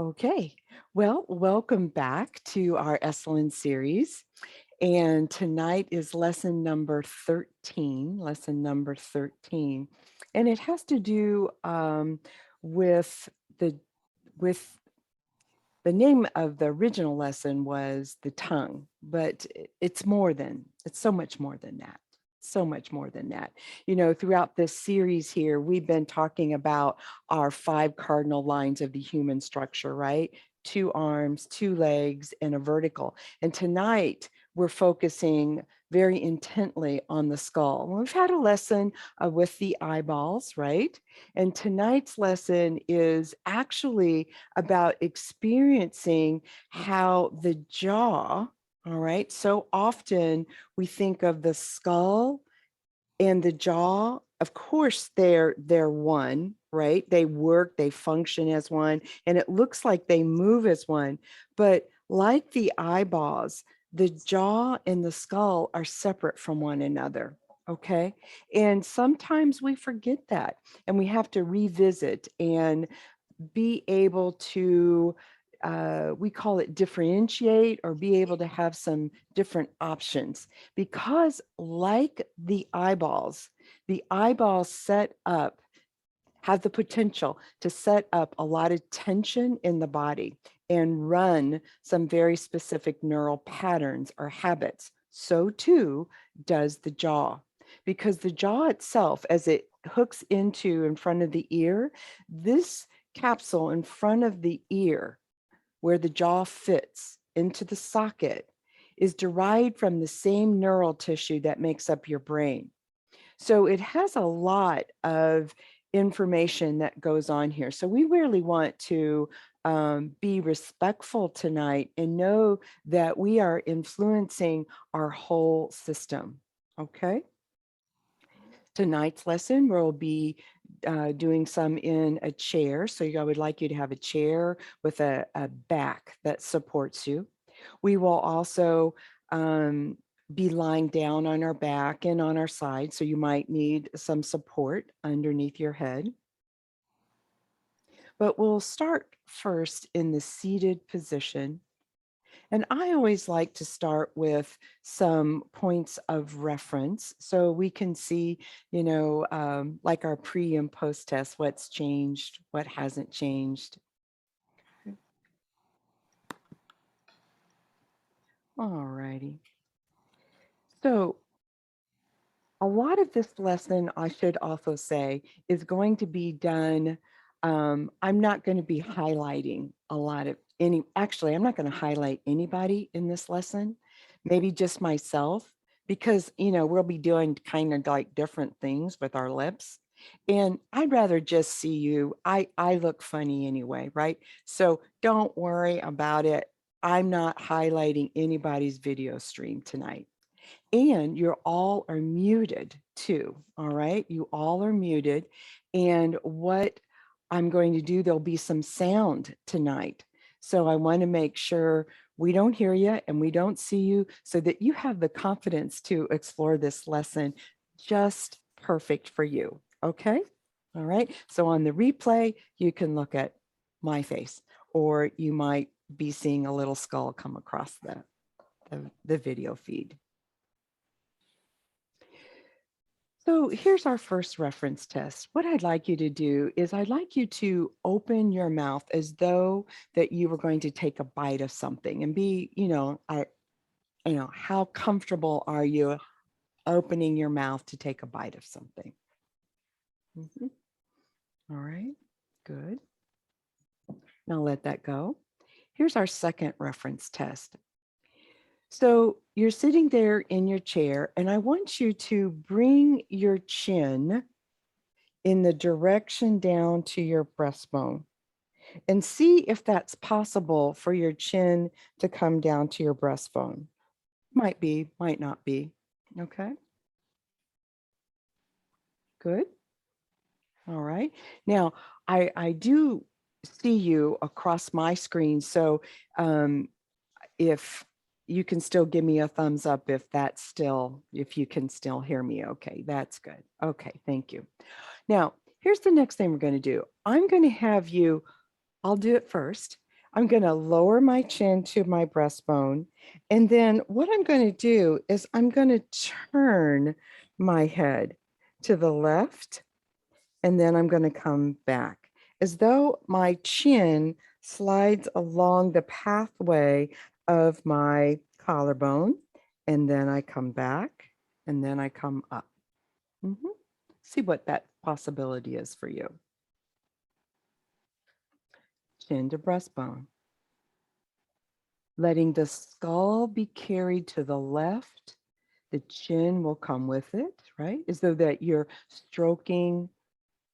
Okay, well, welcome back to our Esalen series. And tonight is lesson number 13, lesson number 13. And it has to do with the with the name of the original lesson was the tongue, but it's so much more than that. So much more than that. You know, throughout this series here, we've been talking about our 5 cardinal lines of the human structure, right? 2 arms, 2 legs, and a vertical. And tonight we're focusing very intently on the skull. We've had a lesson with the eyeballs, right? And tonight's lesson is actually about experiencing how the jaw, all right, so often we think of the skull and the jaw. Of course, they're one, right? They work, they function as one, and it looks like they move as one. But like the eyeballs, the jaw and the skull are separate from one another. Okay. And sometimes we forget that and we have to revisit and be able to, we call it differentiate, or be able to have some different options, because like the eyeballs set up, have the potential to set up a lot of tension in the body and run some very specific neural patterns or habits. So too does the jaw, because the jaw itself, as it hooks into in front of the ear, this capsule in front of the ear, where the jaw fits into the socket, is derived from the same neural tissue that makes up your brain. So it has a lot of information that goes on here. So we really want to be respectful tonight and know that we are influencing our whole system. Okay. Tonight's lesson, we'll be doing some in a chair. So I would like you to have a chair with a back that supports you. We will also be lying down on our back and on our side. So you might need some support underneath your head. But we'll start first in the seated position. And I always like to start with some points of reference so we can see, you know, like our pre and post test, what's changed, what hasn't changed. All righty. So a lot of this lesson, I should also say, is going to be done. I'm not going to be highlighting a lot of actually, I'm not going to highlight anybody in this lesson, maybe just myself, because, you know, we'll be doing kind of like different things with our lips. And I'd rather just see you. I look funny anyway, right? So don't worry about it. I'm not highlighting anybody's video stream tonight. And you're all are muted too, all right? You all are muted. And what I'm going to do, there'll be some sound tonight. So I want to make sure we don't hear you and we don't see you, so that you have the confidence to explore this lesson just perfect for you, okay? All right, so on the replay, you can look at my face, or you might be seeing a little skull come across the video feed. So here's our first reference test. What I'd like you to do is I'd like you to open your mouth as though that you were going to take a bite of something, and be, how comfortable are you opening your mouth to take a bite of something? Mhm. All right, good. Now let that go. Here's our second reference test. So you're sitting there in your chair, and I want you to bring your chin in the direction down to your breastbone, and see if that's possible for your chin to come down to your breastbone. Might be, might not be. Okay, good. All right. Now, I do see you across my screen. So if you can still give me a thumbs up if you can still hear me. Okay, that's good. Okay, thank you. Now, here's the next thing we're going to do. I'm going to have you, I'll do it first, I'm going to lower my chin to my breastbone. And then what I'm going to do is I'm going to turn my head to the left, and then I'm going to come back as though my chin slides along the pathway of my collarbone. And then I come back, and then I come up. See what that possibility is for you. Chin to breastbone. Letting the skull be carried to the left. The chin will come with it, right? As though that you're stroking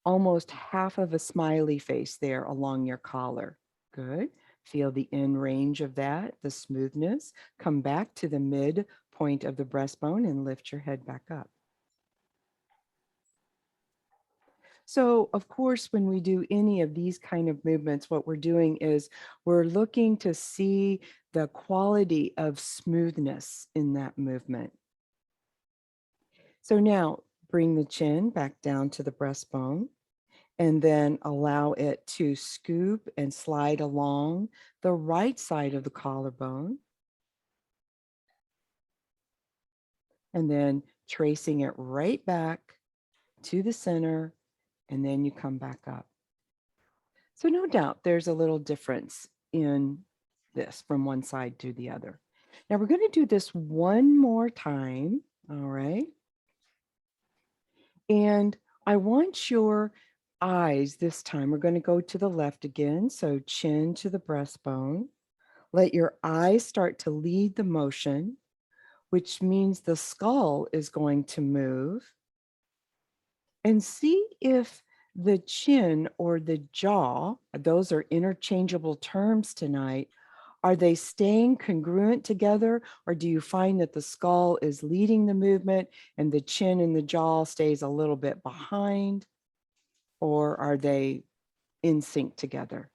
almost half of a smiley face there along your collar. Good. Feel the end range of that, the smoothness. Come back to the mid point of the breastbone and lift your head back up. So, of course, when we do any of these kind of movements, what we're doing is we're looking to see the quality of smoothness in that movement. So now bring the chin back down to the breastbone, and then allow it to scoop and slide along the right side of the collarbone. And then tracing it right back to the center, and then you come back up. So no doubt there's a little difference in this from one side to the other. Now we're going to do this one more time, all right? And I want your eyes this time. We're going to go to the left again. So chin to the breastbone. Let your eyes start to lead the motion, which means the skull is going to move. And see if the chin or the jaw, those are interchangeable terms tonight, are they staying congruent together, or do you find that the skull is leading the movement and the chin and the jaw stays a little bit behind, or are they in sync together?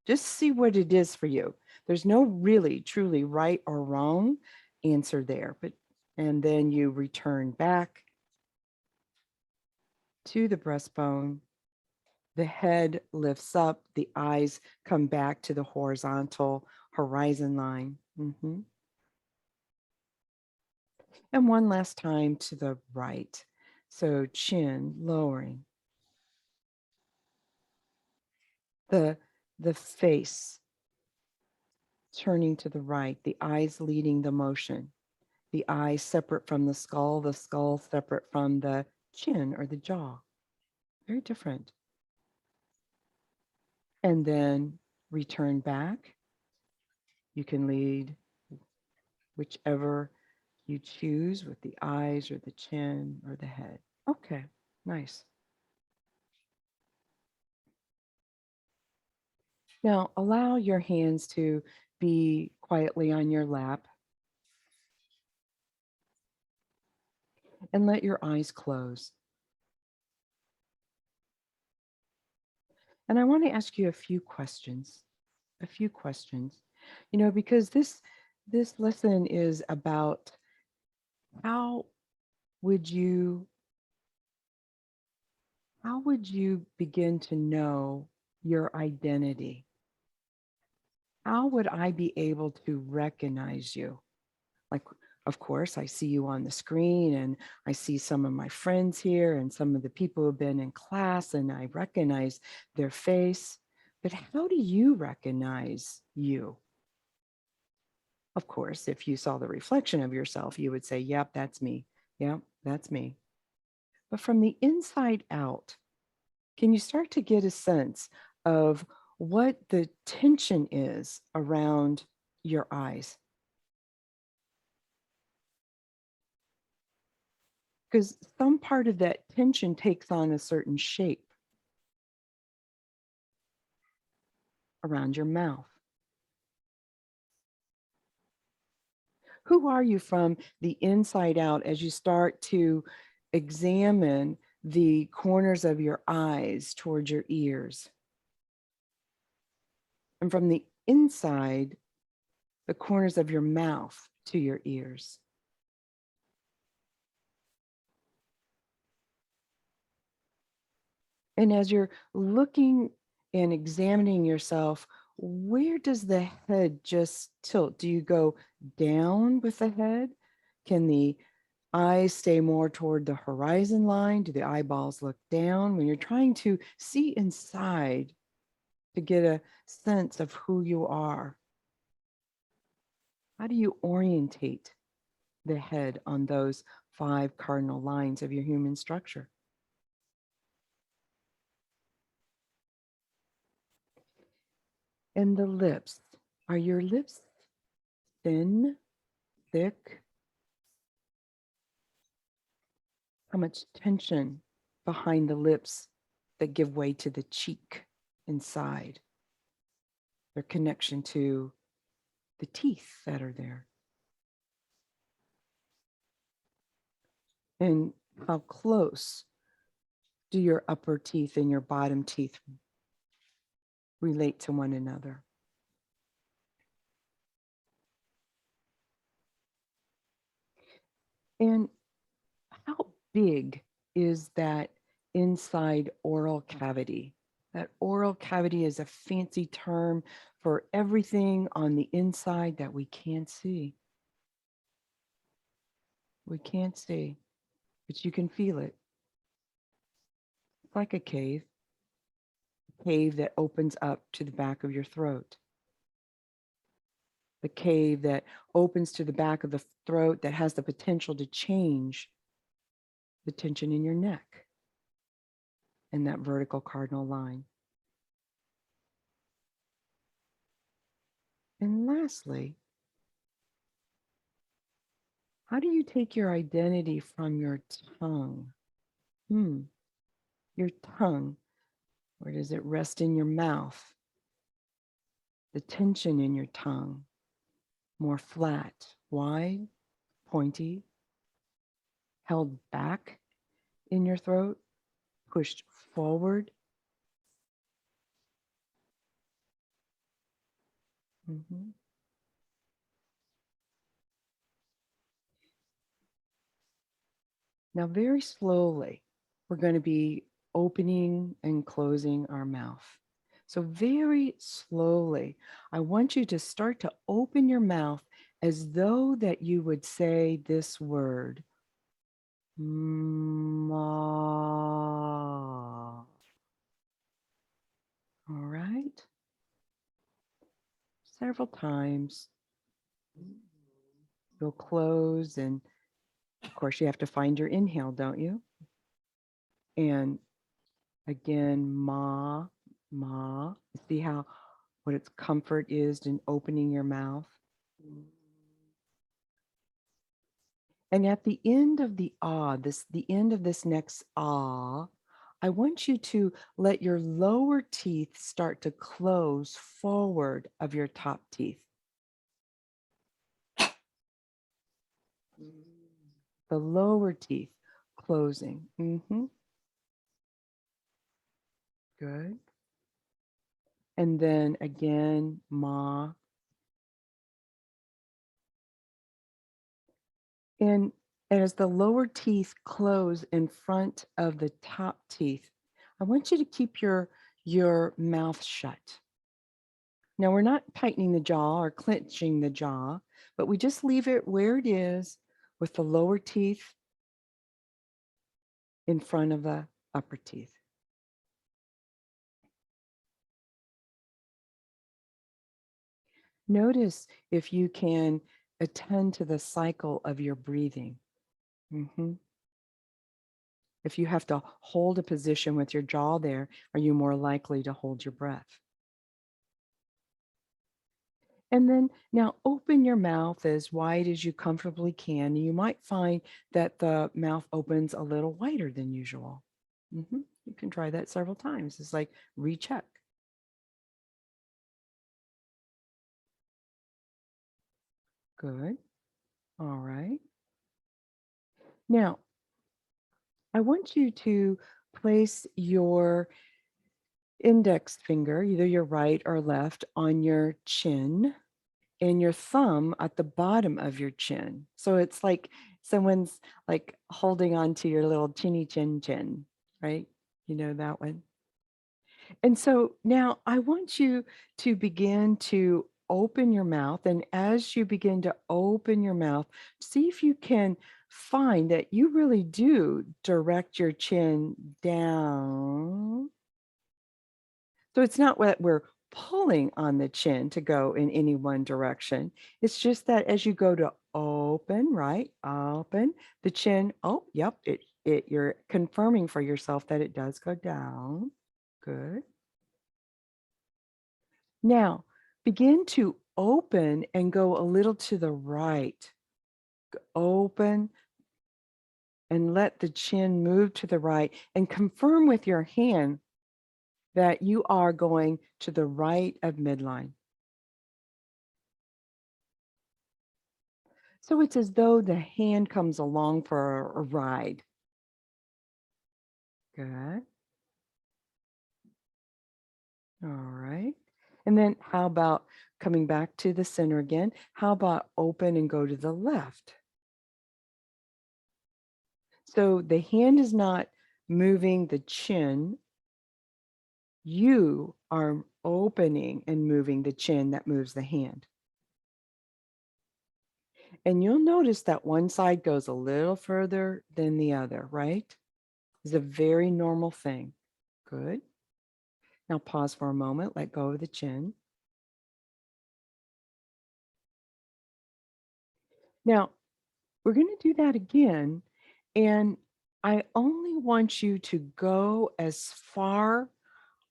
Just see what it is for you. There's no really, truly right or wrong answer there, and then you return back to the breastbone. The head lifts up, the eyes come back to the horizontal horizon line. And one last time to the right. So chin lowering. The face turning to the right, the eyes leading the motion. The eyes separate from the skull separate from the chin or the jaw. Very different. And then return back. You can lead whichever you choose with the eyes or the chin or the head. Okay, nice. Now allow your hands to be quietly on your lap and let your eyes close. And I want to ask you a few questions, because this lesson is about how would you begin to know your identity? How would I be able to recognize you? Like, of course, I see you on the screen and I see some of my friends here and some of the people who have been in class, and I recognize their face. But how do you recognize you? Of course, if you saw the reflection of yourself, you would say, yep, that's me. Yep, that's me. But from the inside out, can you start to get a sense of what the tension is around your eyes? Because some part of that tension takes on a certain shape around your mouth. Who are you from the inside out as you start to examine the corners of your eyes towards your ears? And from the inside, the corners of your mouth to your ears. And as you're looking and examining yourself, where does the head just tilt? Do you go down with the head? Can the eyes stay more toward the horizon line? Do the eyeballs look down? When you're trying to see inside to get a sense of who you are, how do you orientate the head on those 5 cardinal lines of your human structure? And the lips, are your lips thin, thick? How much tension behind the lips that give way to the cheek inside? Their connection to the teeth that are there. And how close do your upper teeth and your bottom teeth relate to one another? And how big is that inside oral cavity? That oral cavity is a fancy term for everything on the inside that we can't see. We can't see, but you can feel it. It's like a cave that opens up to the back of your throat. The cave that opens to the back of the throat that has the potential to change the tension in your neck and that vertical cardinal line. And lastly, how do you take your identity from your tongue? Your tongue, where does it rest in your mouth? The tension in your tongue, more flat, wide, pointy, held back in your throat, pushed forward. Mm-hmm. Now, very slowly, we're going to be opening and closing our mouth. So, very slowly, I want you to start to open your mouth as though that you would say this word, ma. All right. Several times. You'll close, and of course, you have to find your inhale, don't you? And again, ma, ma. See how what its comfort is in opening your mouth. And at the end of the the end of this next ah, I want you to let your lower teeth start to close forward of your top teeth. The lower teeth closing. Mm-hmm. Good. And then again, ma. And as the lower teeth close in front of the top teeth, I want you to keep your mouth shut. Now, we're not tightening the jaw or clenching the jaw, but we just leave it where it is with the lower teeth in front of the upper teeth. Notice if you can attend to the cycle of your breathing. Mm-hmm. If you have to hold a position with your jaw there, are you more likely to hold your breath? And then now open your mouth as wide as you comfortably can. You might find that the mouth opens a little wider than usual. Mm-hmm. You can try that several times. It's like recheck. Good. All right. Now, I want you to place your index finger, either your right or left, on your chin and your thumb at the bottom of your chin. So it's like someone's like holding on to your little chinny chin chin, right? You know that one? And so now I want you to begin to open your mouth. And as you begin to open your mouth, see if you can find that you really do direct your chin down. So it's not that we're pulling on the chin to go in any one direction. It's just that as you go to open, right? Open the chin. Oh, yep. You're confirming for yourself that it does go down. Good. Now, begin to open and go a little to the right. Open and let the chin move to the right and confirm with your hand that you are going to the right of midline. So it's as though the hand comes along for a ride. Good. All right. And then how about coming back to the center again? How about open and go to the left? So the hand is not moving the chin. You are opening and moving the chin that moves the hand. And you'll notice that one side goes a little further than the other, right? It's a very normal thing. Good. Now pause for a moment, let go of the chin. Now, we're going to do that again. And I only want you to go as far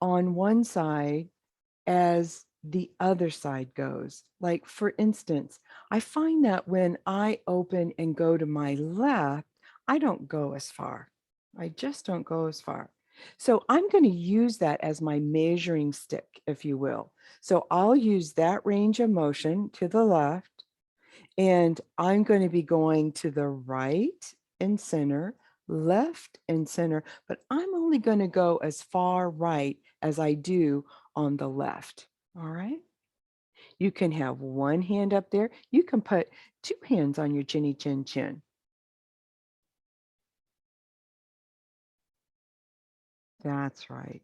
on one side as the other side goes. Like, for instance, I find that when I open and go to my left, I don't go as far. I just don't go as far. So I'm going to use that as my measuring stick, if you will. So I'll use that range of motion to the left, and I'm going to be going to the right and center, left and center, but I'm only going to go as far right as I do on the left. All right. You can have one hand up there. You can put two hands on your chinny chin chin. That's right.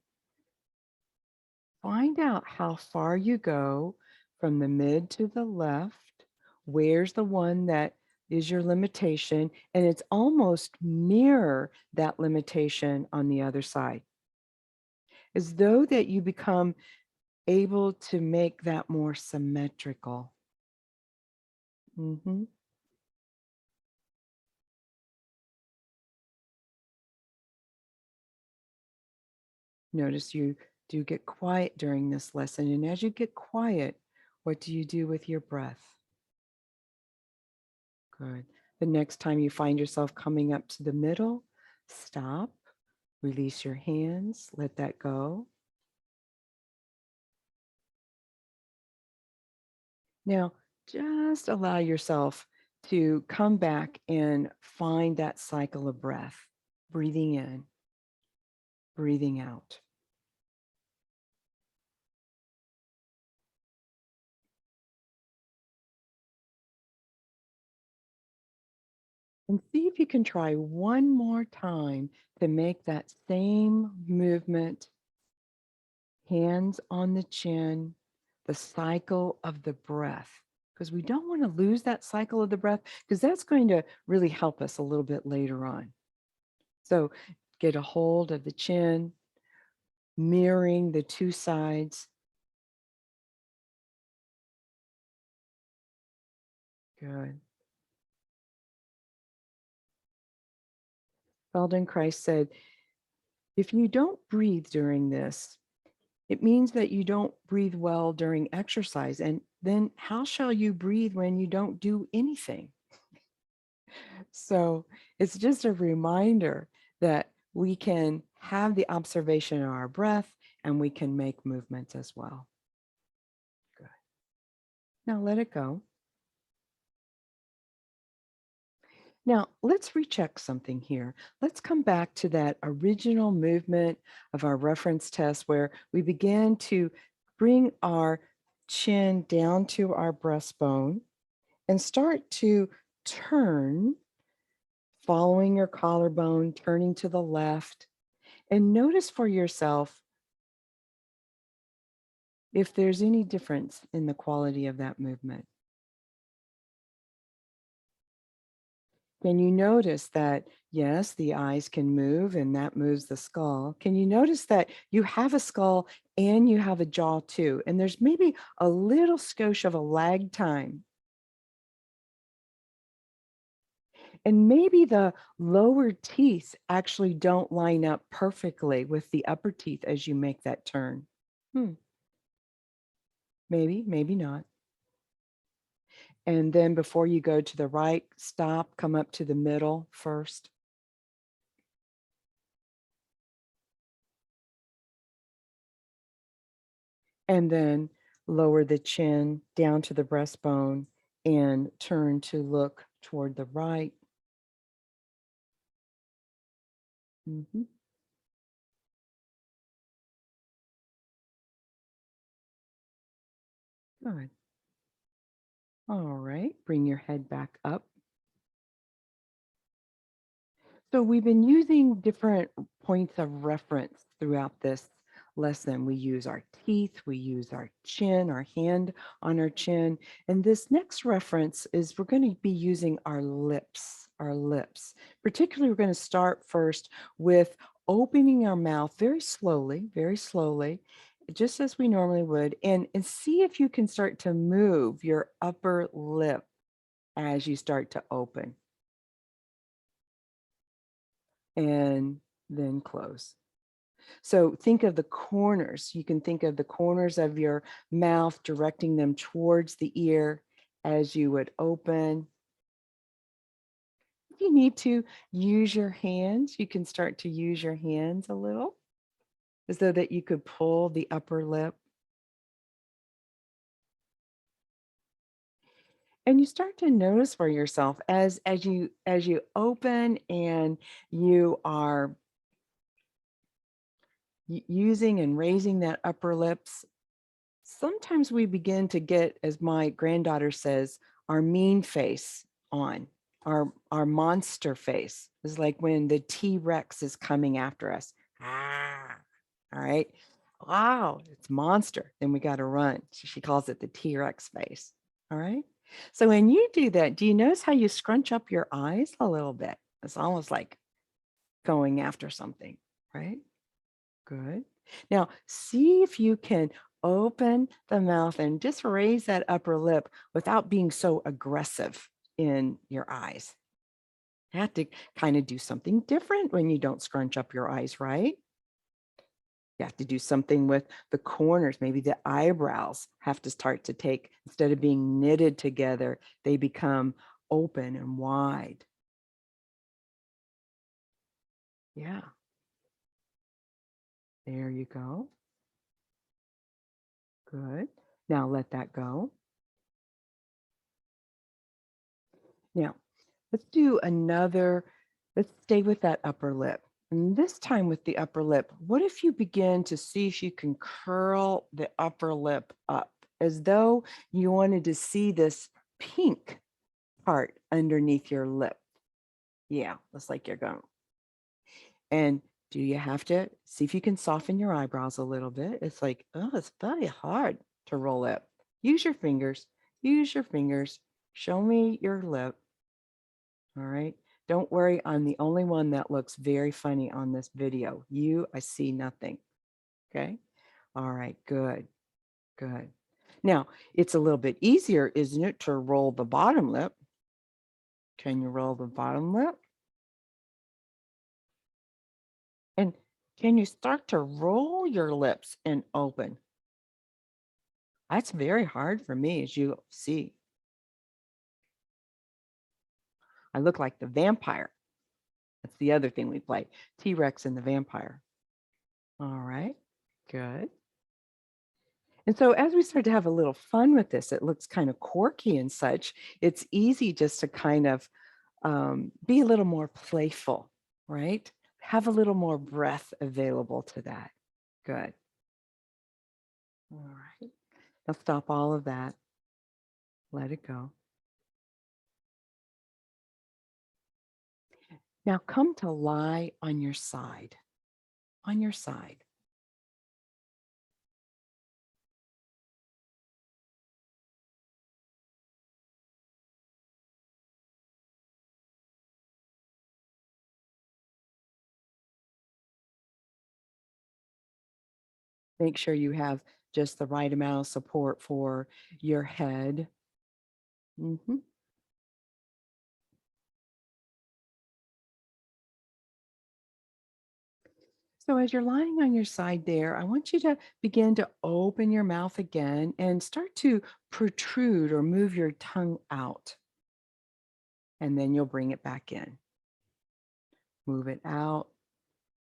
Find out how far you go from the mid to the left. Where's the one that is your limitation? And it's almost mirror that limitation on the other side. As though that you become able to make that more symmetrical. Mhm. Notice you do get quiet during this lesson. And as you get quiet, what do you do with your breath? Good. The next time you find yourself coming up to the middle, stop, release your hands, let that go. Now, just allow yourself to come back and find that cycle of breath, breathing in, breathing out. And see if you can try one more time to make that same movement, hands on the chin, the cycle of the breath. Because we don't want to lose that cycle of the breath, because that's going to really help us a little bit later on. So get a hold of the chin, mirroring the two sides. Good. Feldenkrais said, if you don't breathe during this, it means that you don't breathe well during exercise. And then how shall you breathe when you don't do anything? So it's just a reminder that we can have the observation of our breath and we can make movements as well. Good. Now let it go. Now let's recheck something here. Let's come back to that original movement of our reference test where we began to bring our chin down to our breastbone and start to turn, following your collarbone, turning to the left. And notice for yourself if there's any difference in the quality of that movement. Can you notice that, yes, the eyes can move and that moves the skull? Can you notice that you have a skull and you have a jaw too? And there's maybe a little skosh of a lag time. And maybe the lower teeth actually don't line up perfectly with the upper teeth as you make that turn. Maybe, maybe not. And then before you go to the right, stop, come up to the middle first. And then lower the chin down to the breastbone and turn to look toward the right. Mhm. Good. All right, bring your head back up. So we've been using different points of reference throughout this lesson. We use our teeth, we use our chin, our hand on our chin. And this next reference is we're going to be using our lips, our lips. Particularly, we're going to start first with opening our mouth very slowly, just as we normally would, and see if you can start to move your upper lip as you start to open. And then close. So think of the corners. You can think of the corners of your mouth, directing them towards the ear as you would open. If you need to use your hands, you can start to use your hands a little, as though that you could pull the upper lip. And you start to notice for yourself as you open and you are using and raising that upper lips. Sometimes we begin to get, as my granddaughter says, our mean face on, our monster face. Is like when the T-Rex is coming after us. Ah, all right. Wow, it's monster. Then we got to run. So she calls it the T-Rex face. All right. So when you do that, do you notice how you scrunch up your eyes a little bit? It's almost like going after something, right? Good. Now, see if you can open the mouth and just raise that upper lip without being so aggressive in your eyes. You have to kind of do something different when you don't scrunch up your eyes, right? You have to do something with the corners. Maybe the eyebrows have to start to take, instead of being knitted together, they become open and wide. Yeah, there you go. Good. Now let that go. Now, let's do another, let's stay with that upper lip. And this time with the upper lip, what if you begin to see if you can curl the upper lip up as though you wanted to see this pink part underneath your lip? Yeah, looks like you're going. And do you have to see if you can soften your eyebrows a little bit? It's like, oh, it's very hard to roll up. Use your fingers. Use your fingers. Show me your lip. All right. Don't worry, I'm the only one that looks very funny on this video. You, I see nothing. Okay. All right. Good. Good. Now, it's a little bit easier, isn't it, to roll the bottom lip? Can you roll the bottom lip? And can you start to roll your lips and open? That's very hard for me, as you see. I look like the vampire. That's the other thing we play, T-Rex and the vampire. All right. Good. And so as we start to have a little fun with this, it looks kind of quirky and such. It's easy just to kind of be a little more playful, right? Have a little more breath available to that. Good. All right. Now stop all of that. Let it go. Now come to lie on your side. On your side. Make sure you have just the right amount of support for your head. Mhm. So as you're lying on your side there, I want you to begin to open your mouth again and start to protrude or move your tongue out. And then you'll bring it back in. Move it out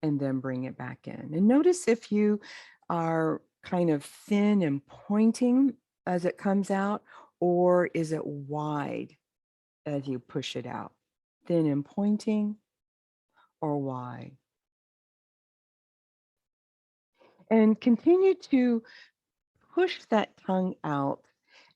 and then bring it back in. And notice if you are kind of thin and pointing as it comes out, or is it wide as you push it out? Thin and pointing or wide? And continue to push that tongue out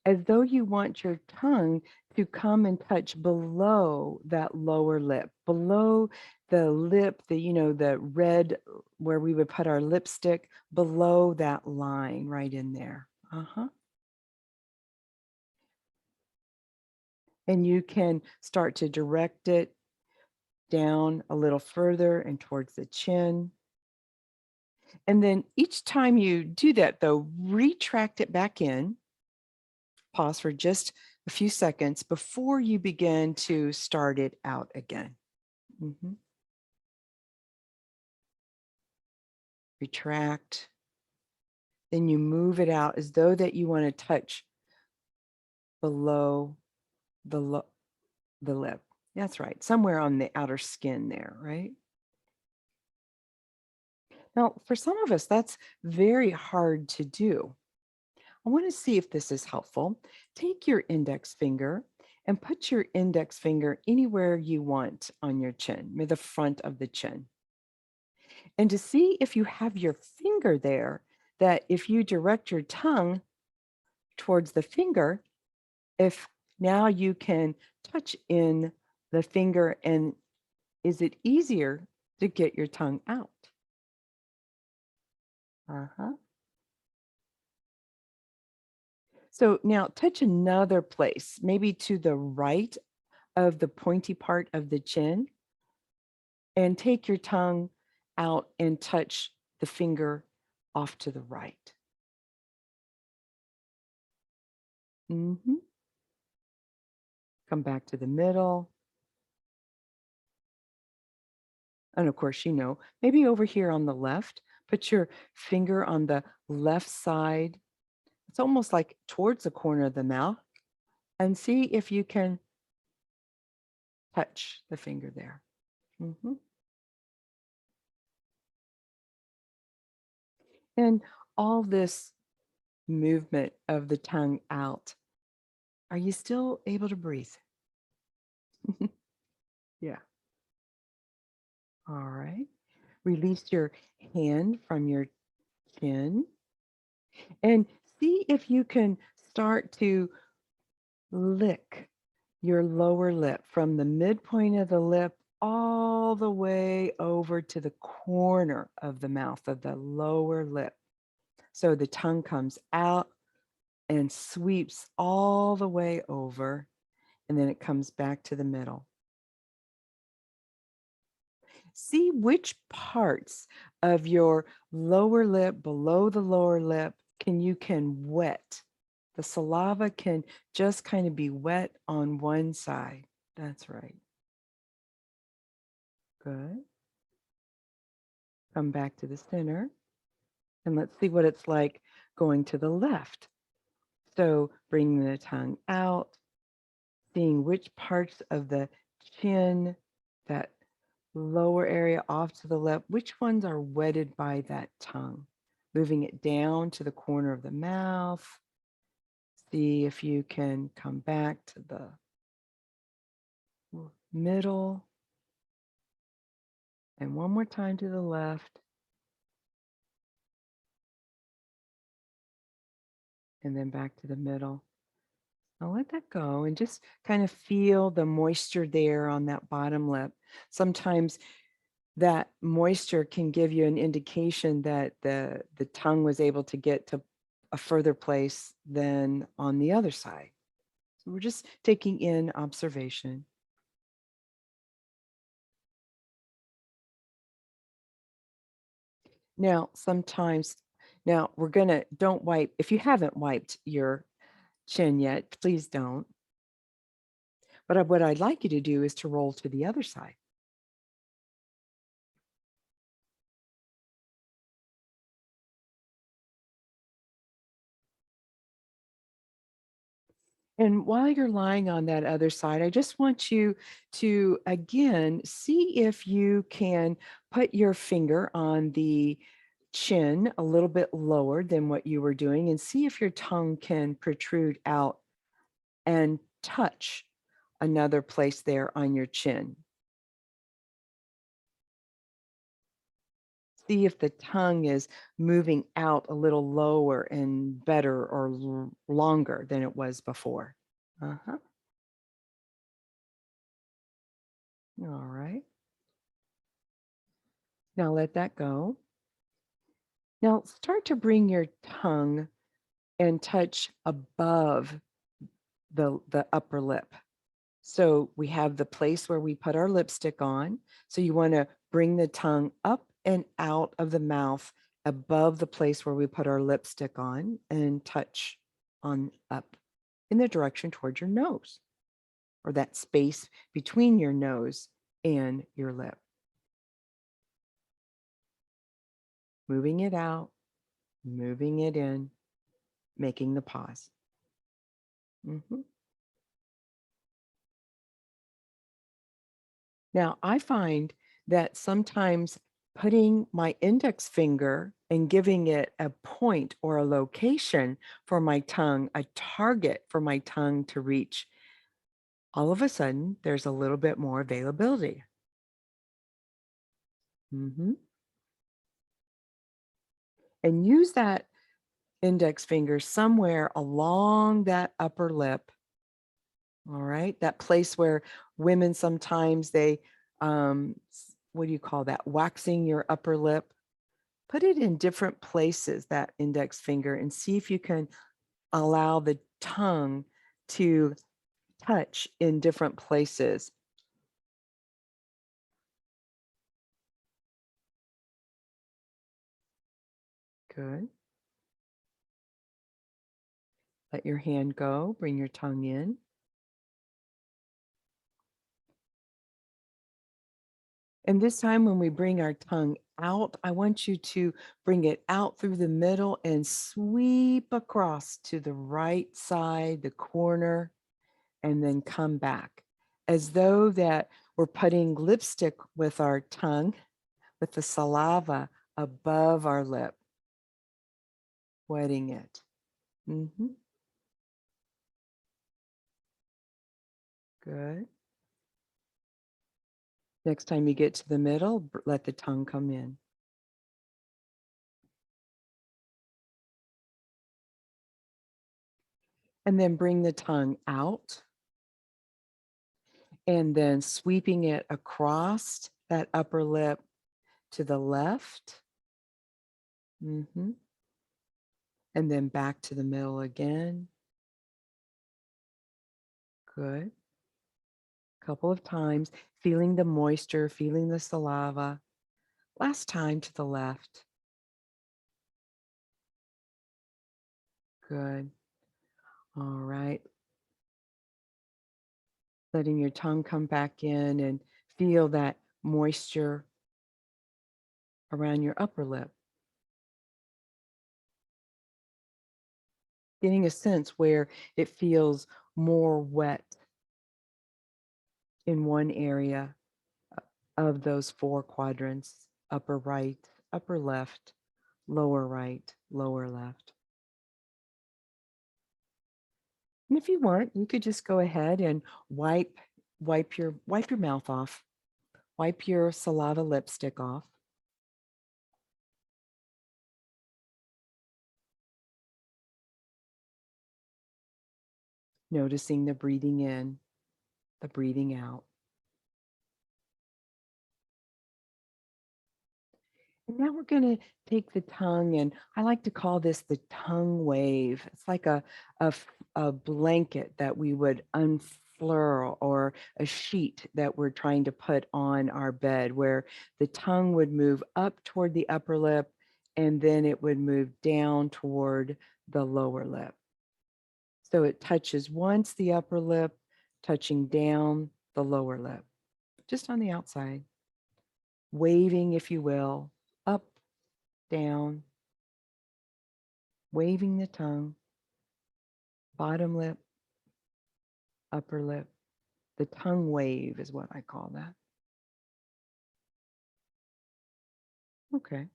as though you want your tongue to come and touch below that lower lip, below the lip, the red where we would put our lipstick, below that line right in there. And you can start to direct it down a little further and towards the chin. And then each time you do that, though, retract it back in. Pause for just a few seconds before you begin to start it out again. Retract. Then you move it out as though that you want to touch below the lip. That's right, somewhere on the outer skin there, right? Now, for some of us, that's very hard to do. I want to see if this is helpful. Take your index finger and put your index finger anywhere you want on your chin, near the front of the chin. And to see if you have your finger there, that if you direct your tongue towards the finger, if now you can touch in the finger, and is it easier to get your tongue out? So now touch another place, maybe to the right of the pointy part of the chin, and take your tongue out and touch the finger off to the right. Come back to the middle. And of course, maybe over here on the left, put your finger on the left side. It's almost like towards the corner of the mouth, and see if you can touch the finger there. And all this movement of the tongue out, are you still able to breathe? Yeah. All right. Release your hand from your chin and see if you can start to lick your lower lip from the midpoint of the lip all the way over to the corner of the mouth of the lower lip. So the tongue comes out and sweeps all the way over, and then it comes back to the middle. See which parts of your lower lip, below the lower lip, you can wet. The saliva can just kind of be wet on one side. That's right. Good. Come back to the center. And let's see what it's like going to the left. So bring the tongue out, seeing which parts of the chin, that lower area off to the left, which ones are wetted by that tongue. Moving it down to the corner of the mouth. See if you can come back to the middle. And one more time to the left. And then back to the middle. Now let that go and just kind of feel the moisture there on that bottom lip. Sometimes that moisture can give you an indication that the tongue was able to get to a further place than on the other side. So we're just taking in observation. Now, sometimes Now don't wipe, if you haven't wiped your chin yet, please don't. But what I'd like you to do is to roll to the other side. And while you're lying on that other side, I just want you to again see if you can put your finger on the chin a little bit lower than what you were doing, and see if your tongue can protrude out and touch another place there on your chin. See if the tongue is moving out a little lower and better or longer than it was before. Uh-huh. All right. Now let that go. Now start to bring your tongue and touch above the upper lip. So we have the place where we put our lipstick on. So you want to bring the tongue up and out of the mouth above the place where we put our lipstick on and touch on up in the direction towards your nose, or that space between your nose and your lip. Moving it out, moving it in, making the pause. Mhm. Now, I find that sometimes putting my index finger and giving it a point or a location for my tongue, a target for my tongue to reach, all of a sudden there's a little bit more availability. Mhm. And use that index finger somewhere along that upper lip. All right. That place where women sometimes what do you call that? Waxing your upper lip. Put it in different places, that index finger, and see if you can allow the tongue to touch in different places. Good. Let your hand go. Bring your tongue in. And this time when we bring our tongue out, I want you to bring it out through the middle and sweep across to the right side, the corner, and then come back, as though that we're putting lipstick with our tongue, with the saliva above our lip, wetting it. Mm-hmm. Good. Next time you get to the middle, let the tongue come in. And then bring the tongue out, and then sweeping it across that upper lip to the left. Mm-hmm. And then back to the middle again. Good. Couple of times, feeling the moisture, feeling the saliva. Last time to the left. Good. All right. Letting your tongue come back in and feel that moisture around your upper lip. Getting a sense where it feels more wet in one area of those four quadrants: upper right, upper left, lower right, lower left. And if you want, you could just go ahead and wipe your mouth off. Wipe your saliva lipstick off. Noticing the breathing in, the breathing out. And now we're going to take the tongue, and I like to call this the tongue wave. It's like a blanket that we would unfurl, or a sheet that we're trying to put on our bed, where the tongue would move up toward the upper lip and then it would move down toward the lower lip. So it touches once the upper lip, touching down the lower lip, just on the outside, waving, if you will, up, down, waving the tongue, bottom lip, upper lip. The tongue wave is what I call that. Okay,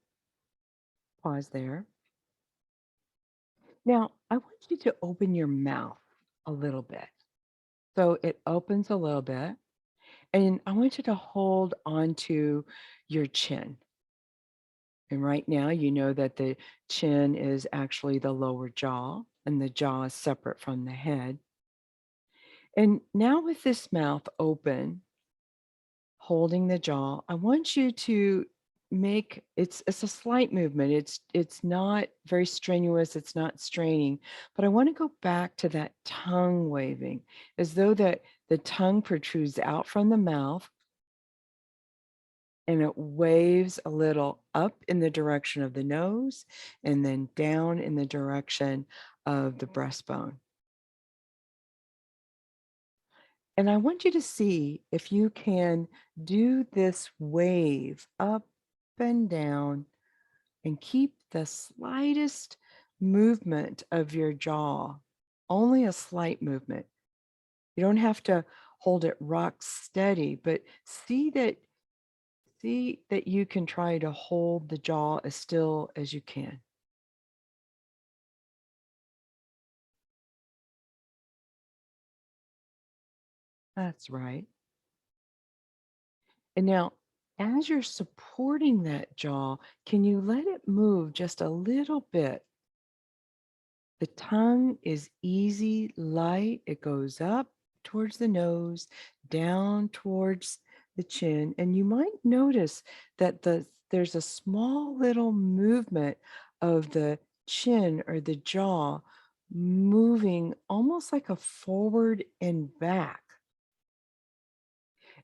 pause there. Now, I want you to open your mouth a little bit. So it opens a little bit, and I want you to hold onto your chin. And right now, you know that the chin is actually the lower jaw, and the jaw is separate from the head. And now, with this mouth open, holding the jaw, I want you to make it's a slight movement. It's not very strenuous, it's not straining, but I want to go back to that tongue waving, as though that the tongue protrudes out from the mouth and it waves a little up in the direction of the nose and then down in the direction of the breastbone. And I want you to see if you can do this wave up and down and keep the slightest movement of your jaw, only a slight movement. You don't have to hold it rock steady, but see that you can try to hold the jaw as still as you can. That's right. And now, as you're supporting that jaw, can you let it move just a little bit? The tongue is easy, light. It goes up towards the nose, down towards the chin. And you might notice that there's a small little movement of the chin or the jaw moving almost like a forward and back,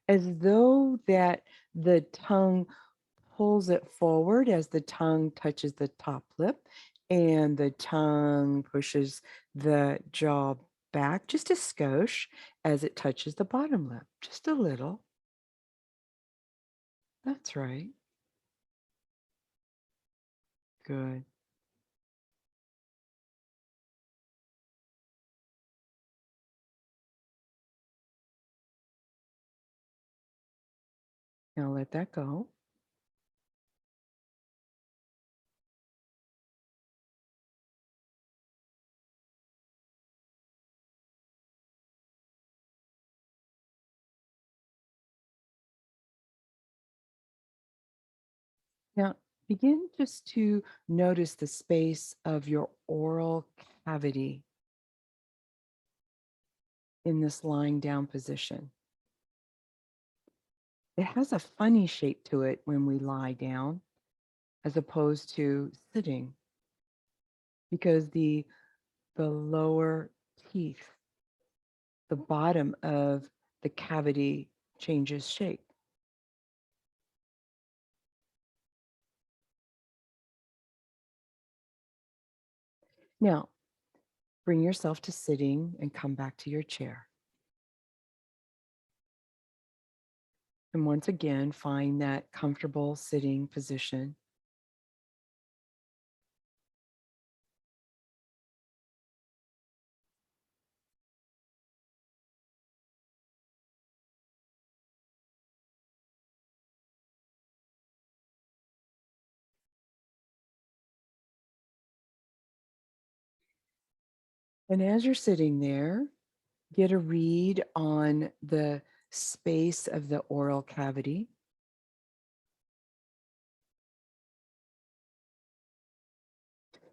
as though that the tongue pulls it forward as the tongue touches the top lip and the tongue pushes the jaw back just a skosh as it touches the bottom lip, just a little. That's right. Good. Now let that go. Now begin just to notice the space of your oral cavity in this lying down position. It has a funny shape to it when we lie down as opposed to sitting, because the lower teeth, the bottom of the cavity changes shape. Now, bring yourself to sitting and come back to your chair. And once again, find that comfortable sitting position. And as you're sitting there, get a read on the space of the oral cavity.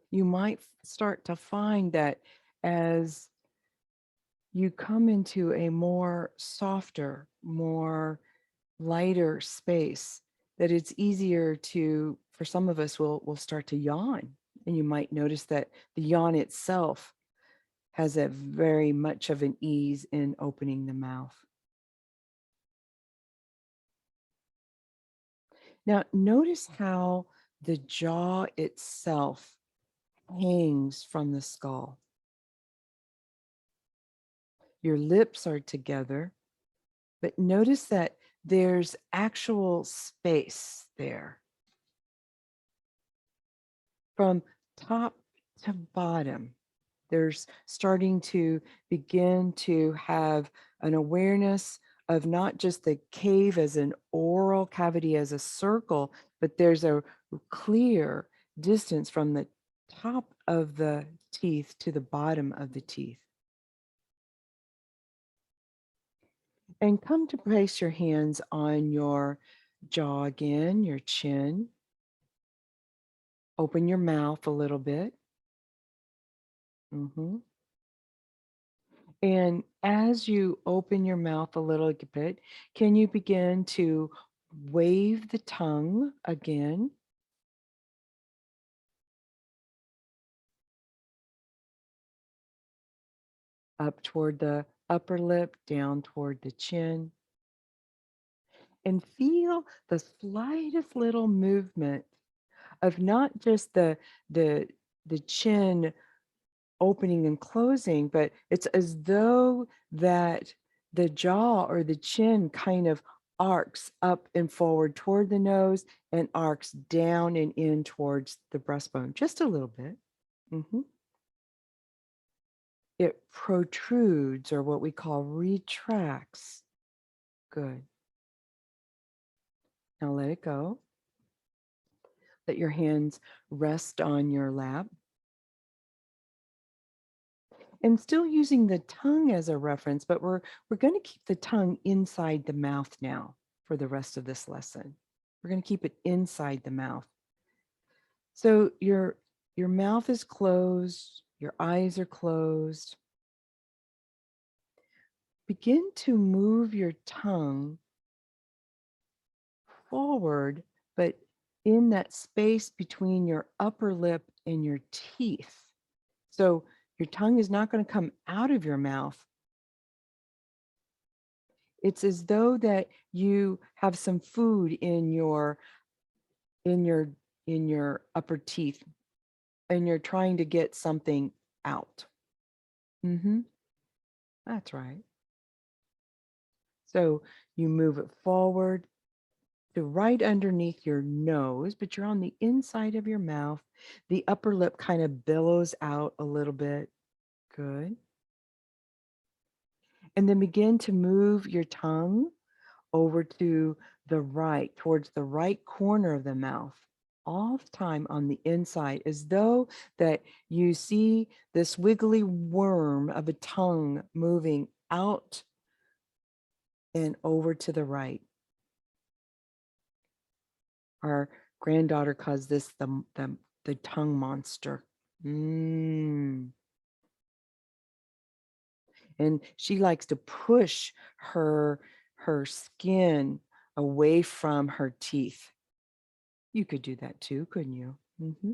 You might start to find that as you come into a more softer, more lighter space, that it's easier to, for some of us, will start to yawn. And you might notice that the yawn itself has a very much of an ease in opening the mouth. Now, notice how the jaw itself hangs from the skull. Your lips are together, but notice that there's actual space there. From top to bottom, there's starting to begin to have an awareness of not just the cave as an oral cavity as a circle, but there's a clear distance from the top of the teeth to the bottom of the teeth. And come to place your hands on your jaw again, your chin. Open your mouth a little bit. Mhm. And as you open your mouth a little bit, can you begin to wave the tongue again? Up toward the upper lip, down toward the chin. And feel the slightest little movement of not just the the chin opening and closing, but it's as though that the jaw or the chin kind of arcs up and forward toward the nose and arcs down and in towards the breastbone, just a little bit. Mhm. It protrudes, or what we call retracts. Good. Now let it go. Let your hands rest on your lap. And still using the tongue as a reference, but we're going to keep the tongue inside the mouth now for the rest of this lesson. We're going to keep it inside the mouth. So your mouth is closed, your eyes are closed. Begin to move your tongue forward, but in that space between your upper lip and your teeth. So your tongue is not going to come out of your mouth. It's as though that you have some food in your in your in your upper teeth and you're trying to get something out. Mm-hmm. That's right. So you move it forward to right underneath your nose, but you're on the inside of your mouth. The upper lip kind of billows out a little bit. Good. And then begin to move your tongue over to the right, towards the right corner of the mouth, all the time on the inside, as though that you see this wiggly worm of a tongue moving out and over to the right. Our granddaughter calls this the tongue monster. Mm. And she likes to push her skin away from her teeth. You could do that too, couldn't you? Mm-hmm.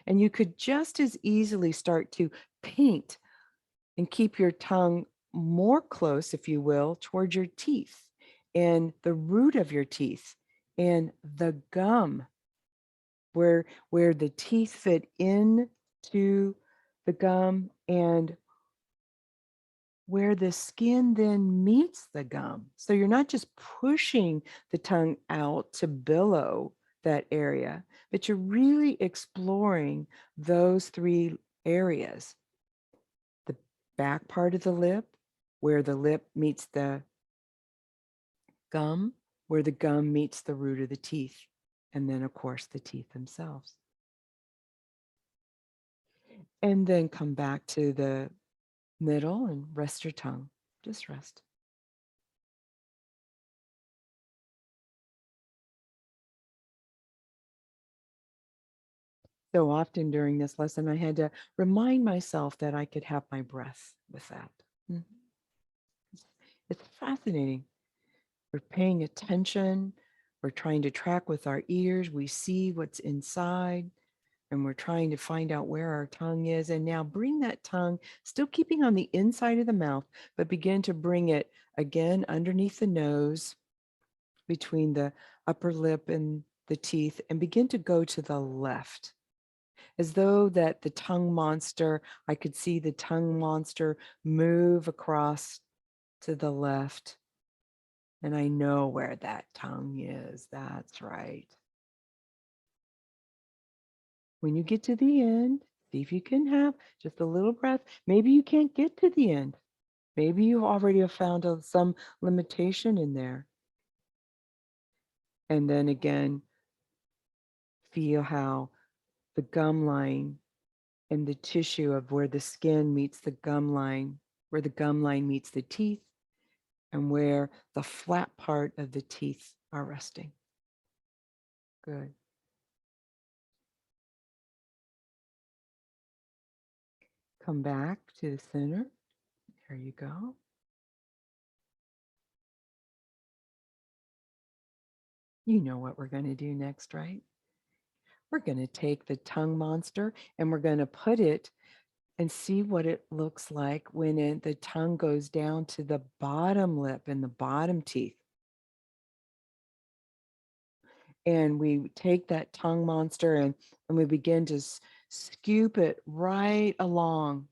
And you could just as easily start to paint and keep your tongue more close, if you will, towards your teeth and the root of your teeth and the gum where the teeth fit in to the gum and where the skin then meets the gum. So you're not just pushing the tongue out to billow that area, but you're really exploring those three areas. The back part of the lip, where the lip meets the gum, where the gum meets the root of the teeth, and then, of course, the teeth themselves. And then come back to the middle and rest your tongue. Just rest. So often during this lesson, I had to remind myself that I could have my breath with that. Mhm. It's fascinating. We're paying attention. We're trying to track with our ears. We see what's inside and we're trying to find out where our tongue is. And now bring that tongue, still keeping on the inside of the mouth, but begin to bring it again underneath the nose, between the upper lip and the teeth and begin to go to the left, as though that the tongue monster, I could see the tongue monster move across to the left. And I know where that tongue is. That's right. When you get to the end, see if you can have just a little breath. Maybe you can't get to the end. Maybe you already have found some limitation in there. And then again, feel how the gum line and the tissue of where the skin meets the gum line, where the gum line meets the teeth, and where the flat part of the teeth are resting. Good. Come back to the center. There you go. You know what we're going to do next, right? We're going to take the tongue monster and we're going to put it and see what it looks like when the tongue goes down to the bottom lip and the bottom teeth. And we take that tongue monster and we begin to scoop it right along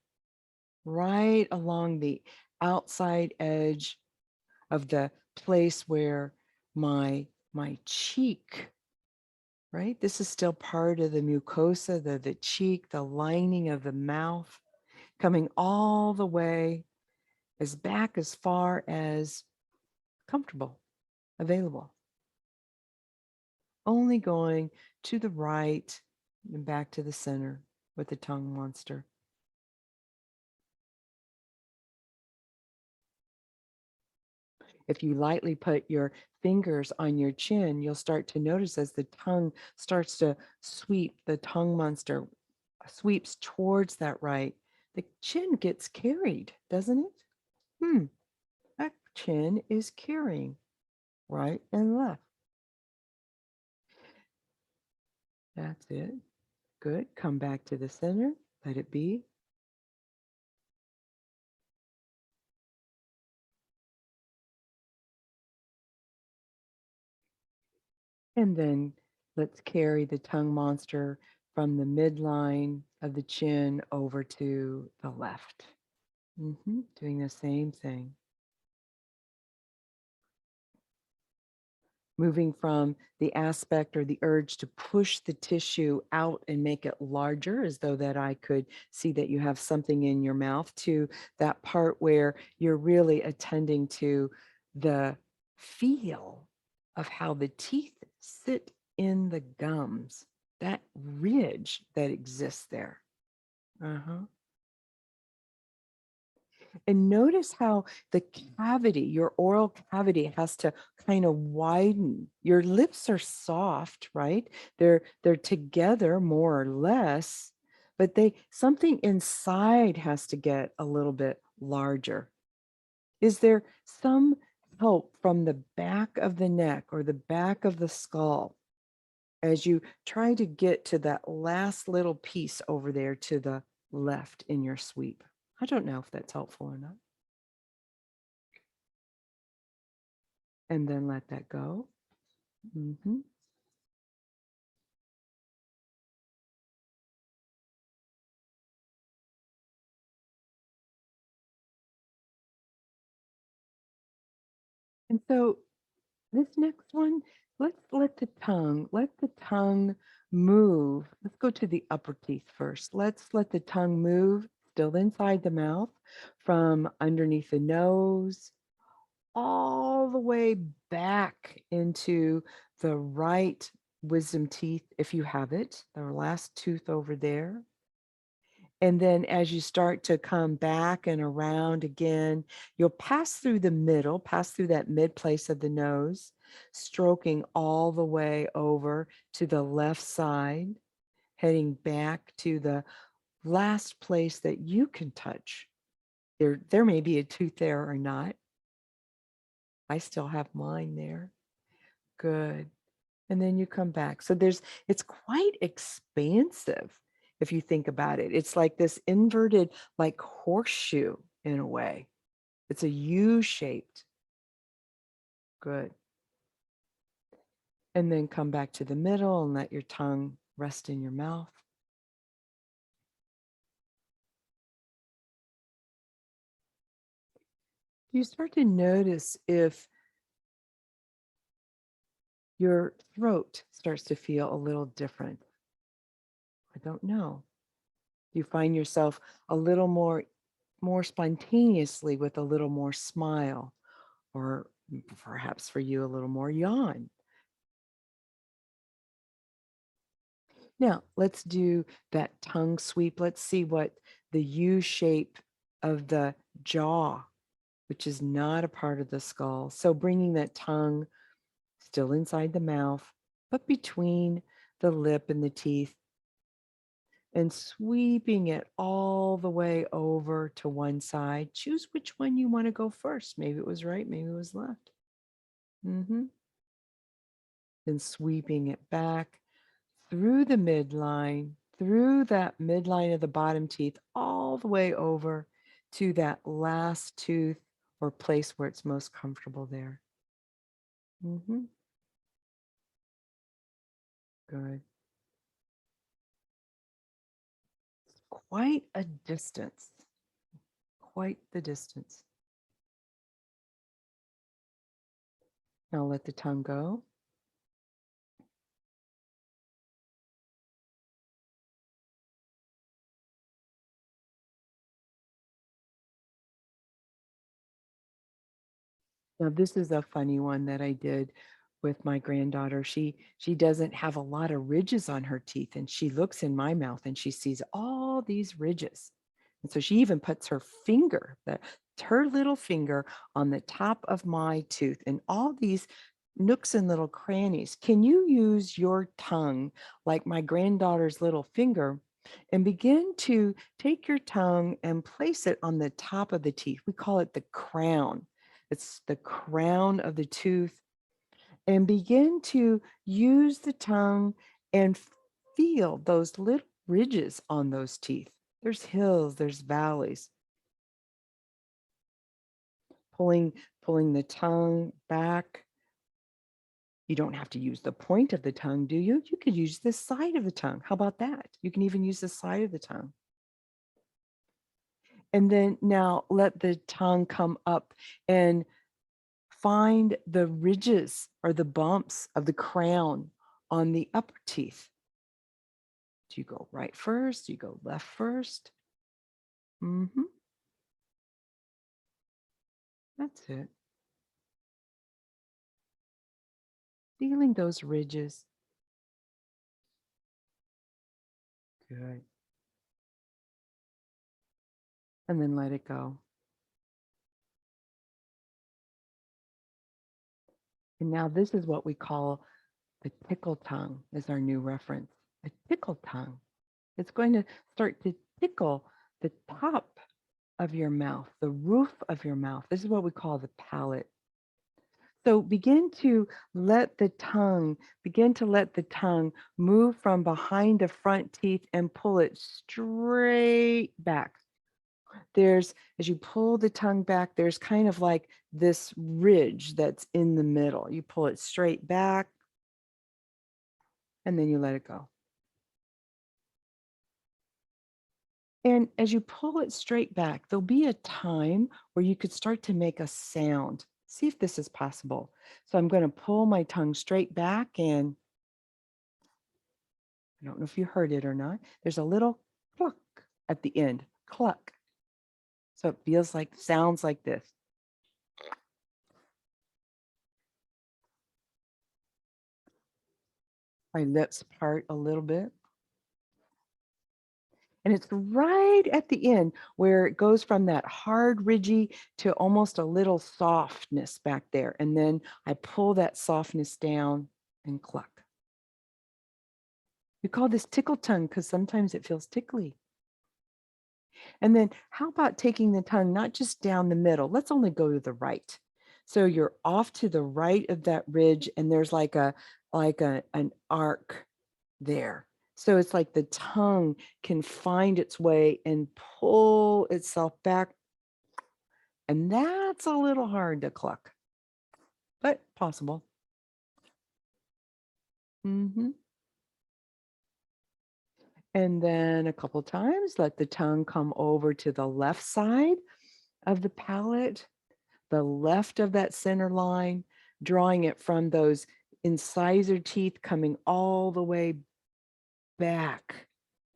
the outside edge of the place where my cheek, right? This is still part of the mucosa, the cheek, the lining of the mouth, coming all the way back as far as comfortable, available. Only going to the right and back to the center with the tongue monster. If you lightly put your fingers on your chin, you'll start to notice as the tongue starts to sweep, the tongue monster sweeps towards that right, the chin gets carried, doesn't it? That chin is carrying right and left. That's it. Good. Come back to the center. Let it be. And then let's carry the tongue monster from the midline of the chin over to the left. Doing the same thing. Moving from the aspect or the urge to push the tissue out and make it larger, as though that I could see that you have something in your mouth, to that part where you're really attending to the feel of how the teeth sit in the gums, that ridge that exists there. And notice how the cavity, your oral cavity, has to kind of widen. Your lips are soft, right? They're together more or less, but something inside has to get a little bit larger. Is there some help from the back of the neck or the back of the skull as you try to get to that last little piece over there to the left in your sweep? I don't know if that's helpful or not. And then let that go. And so this next one, let's let the tongue move. Let's go to the upper teeth first. Let's let the tongue move, still inside the mouth, from underneath the nose, all the way back into the right wisdom teeth, if you have it, the last tooth over there. And then as you start to come back and around again, you'll pass through the middle, pass through that mid place of the nose, stroking all the way over to the left side, heading back to the last place that you can touch. There may be a tooth there or not. I still have mine there. Good. And then you come back. So it's quite expansive if you think about it. It's like this inverted, like horseshoe in a way. It's a U-shaped. Good. And then come back to the middle and let your tongue rest in your mouth. You start to notice if your throat starts to feel a little different. I don't know. You find yourself a little more spontaneously with a little more smile, or perhaps for you a little more yawn. Now, let's do that tongue sweep. Let's see what the U shape of the jaw, which is not a part of the skull. So bringing that tongue still inside the mouth, but between the lip and the teeth, and sweeping it all the way over to one side. Choose which one you want to go first. Maybe it was right, maybe it was left. Then sweeping it back through the midline, through that midline of the bottom teeth, all the way over to that last tooth or place where it's most comfortable there. Good. Quite a distance. Quite the distance. Now let the tongue go. Now, this is a funny one that I did with my granddaughter. She doesn't have a lot of ridges on her teeth, and she looks in my mouth and she sees all these ridges. And so she even puts her finger, her little finger on the top of my tooth and all these nooks and little crannies. Can you use your tongue like my granddaughter's little finger and begin to take your tongue and place it on the top of the teeth? We call it the crown. It's the crown of the tooth, and begin to use the tongue and feel those little ridges on those teeth. There's hills, there's valleys. Pulling the tongue back. You don't have to use the point of the tongue, do you? You could use the side of the tongue. How about that? You can even use the side of the tongue. And then now let the tongue come up and find the ridges or the bumps of the crown on the upper teeth. Do you go right first? Do you go left first? That's it. Feeling those ridges. Good. And then let it go. And now this is what we call the tickle tongue is our new reference. A tickle tongue. It's going to start to tickle the top of your mouth, the roof of your mouth. This is what we call the palate. So begin to let the tongue move from behind the front teeth and pull it straight back. As you pull the tongue back, there's kind of like this ridge that's in the middle. You pull it straight back and then you let it go. And as you pull it straight back, there'll be a time where you could start to make a sound. See if this is possible. So I'm going to pull my tongue straight back, and I don't know if you heard it or not. There's a little cluck at the end, cluck. So it sounds like this. My lips part a little bit. And it's right at the end where it goes from that hard, ridgy to almost a little softness back there. And then I pull that softness down and cluck. We call this tickle tongue because sometimes it feels tickly. And then how about taking the tongue not just down the middle? Let's only go to the right. So you're off to the right of that ridge, and there's like an arc there. So it's like the tongue can find its way and pull itself back. And that's a little hard to cluck, but possible. Mm-hmm. And then a couple times, let the tongue come over to the left side of the palate, the left of that center line, drawing it from those incisor teeth coming all the way back,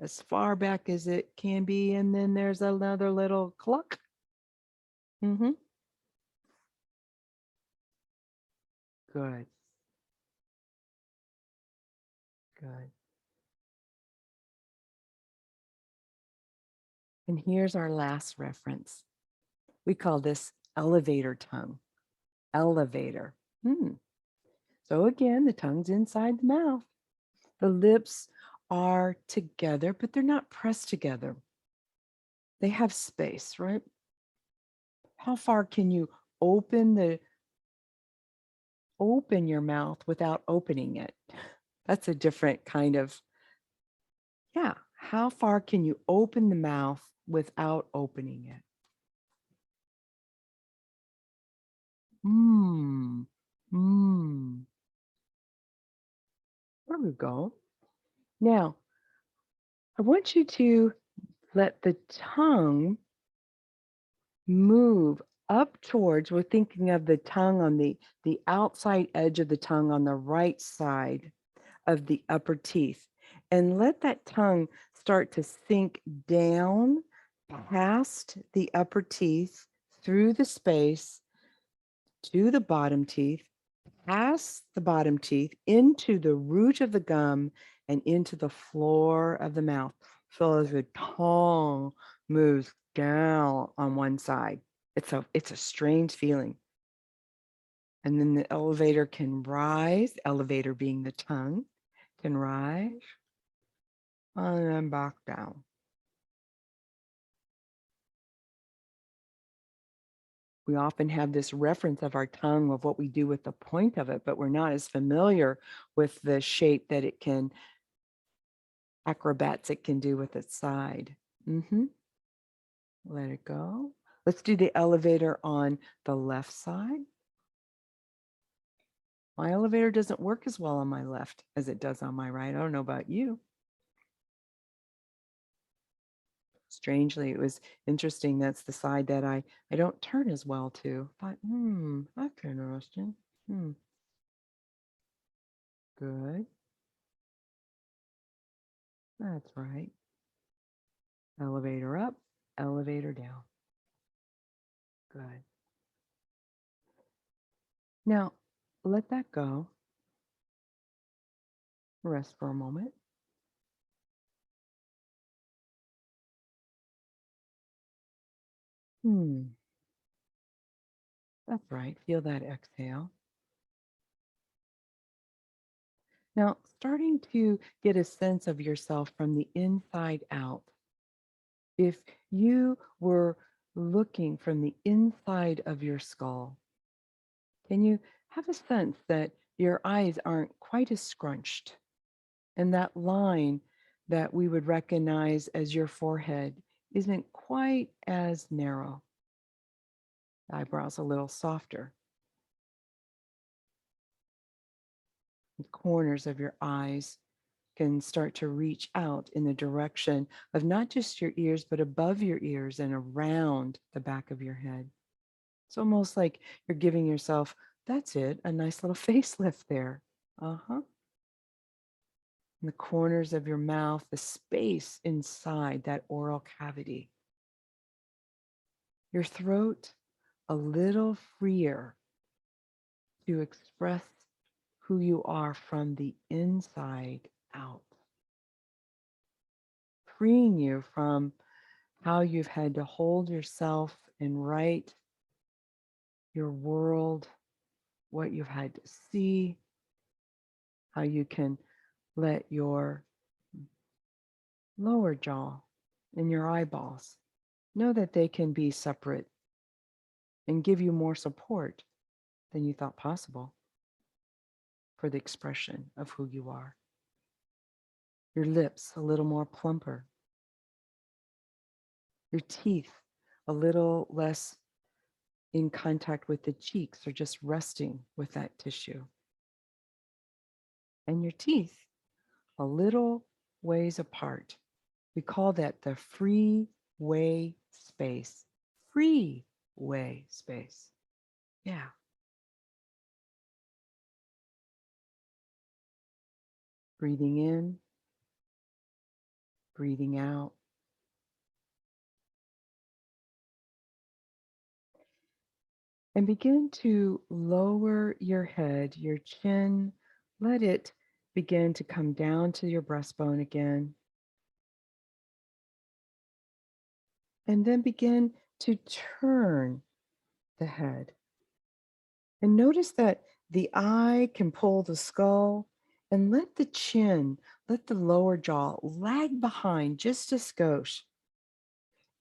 as far back as it can be. And then there's another little cluck. Mm-hmm. Good, good. And here's our last reference. We call this elevator tongue. Elevator. So again, the tongue's inside the mouth. The lips are together, but they're not pressed together. They have space, right? How far can you open your mouth without opening it? That's a different kind of, yeah. How far can you open the mouth without opening it? Mmm. Mmm. There we go. Now, I want you to let the tongue move up towards, we're thinking of the tongue on the outside edge of the tongue on the right side of the upper teeth. And let that tongue start to sink down past the upper teeth, through the space to the bottom teeth, past the bottom teeth, into the root of the gum, and into the floor of the mouth. So as the tongue moves down on one side, it's a strange feeling. And then the elevator can rise, elevator being the tongue, can rise and then back down. We often have this reference of our tongue of what we do with the point of it, but we're not as familiar with the shape that it can, acrobats it can do with its side. Let it go. Let's do the elevator on the left side. My elevator doesn't work as well on my left as it does on my right. I don't know about you. Strangely, it was interesting. That's the side that I don't turn as well to. But that's interesting. Good. That's right. Elevator up, elevator down. Good. Now, let that go. Rest for a moment. That's right. Feel that exhale. Now, starting to get a sense of yourself from the inside out. If you were looking from the inside of your skull, can you have a sense that your eyes aren't quite as scrunched? And that line that we would recognize as your forehead isn't quite as narrow. The eyebrows a little softer. The corners of your eyes can start to reach out in the direction of not just your ears, but above your ears and around the back of your head. It's almost like you're giving yourself, that's it, a nice little facelift there. In the corners of your mouth, the space inside that oral cavity. Your throat a little freer to express who you are from the inside out. Freeing you from how you've had to hold yourself and write your world, what you've had to see, how you can let your lower jaw and your eyeballs know that they can be separate and give you more support than you thought possible for the expression of who you are. Your lips a little more plumper. Your teeth a little less in contact with the cheeks or just resting with that tissue. and your teeth a little ways apart. We call that the free way space. Free way space. Yeah. Breathing in, breathing out. And begin to lower your head, your chin. Let it begin to come down to your breastbone again. And then begin to turn the head. And notice that the eye can pull the skull, and let the chin, let the lower jaw lag behind just a skosh,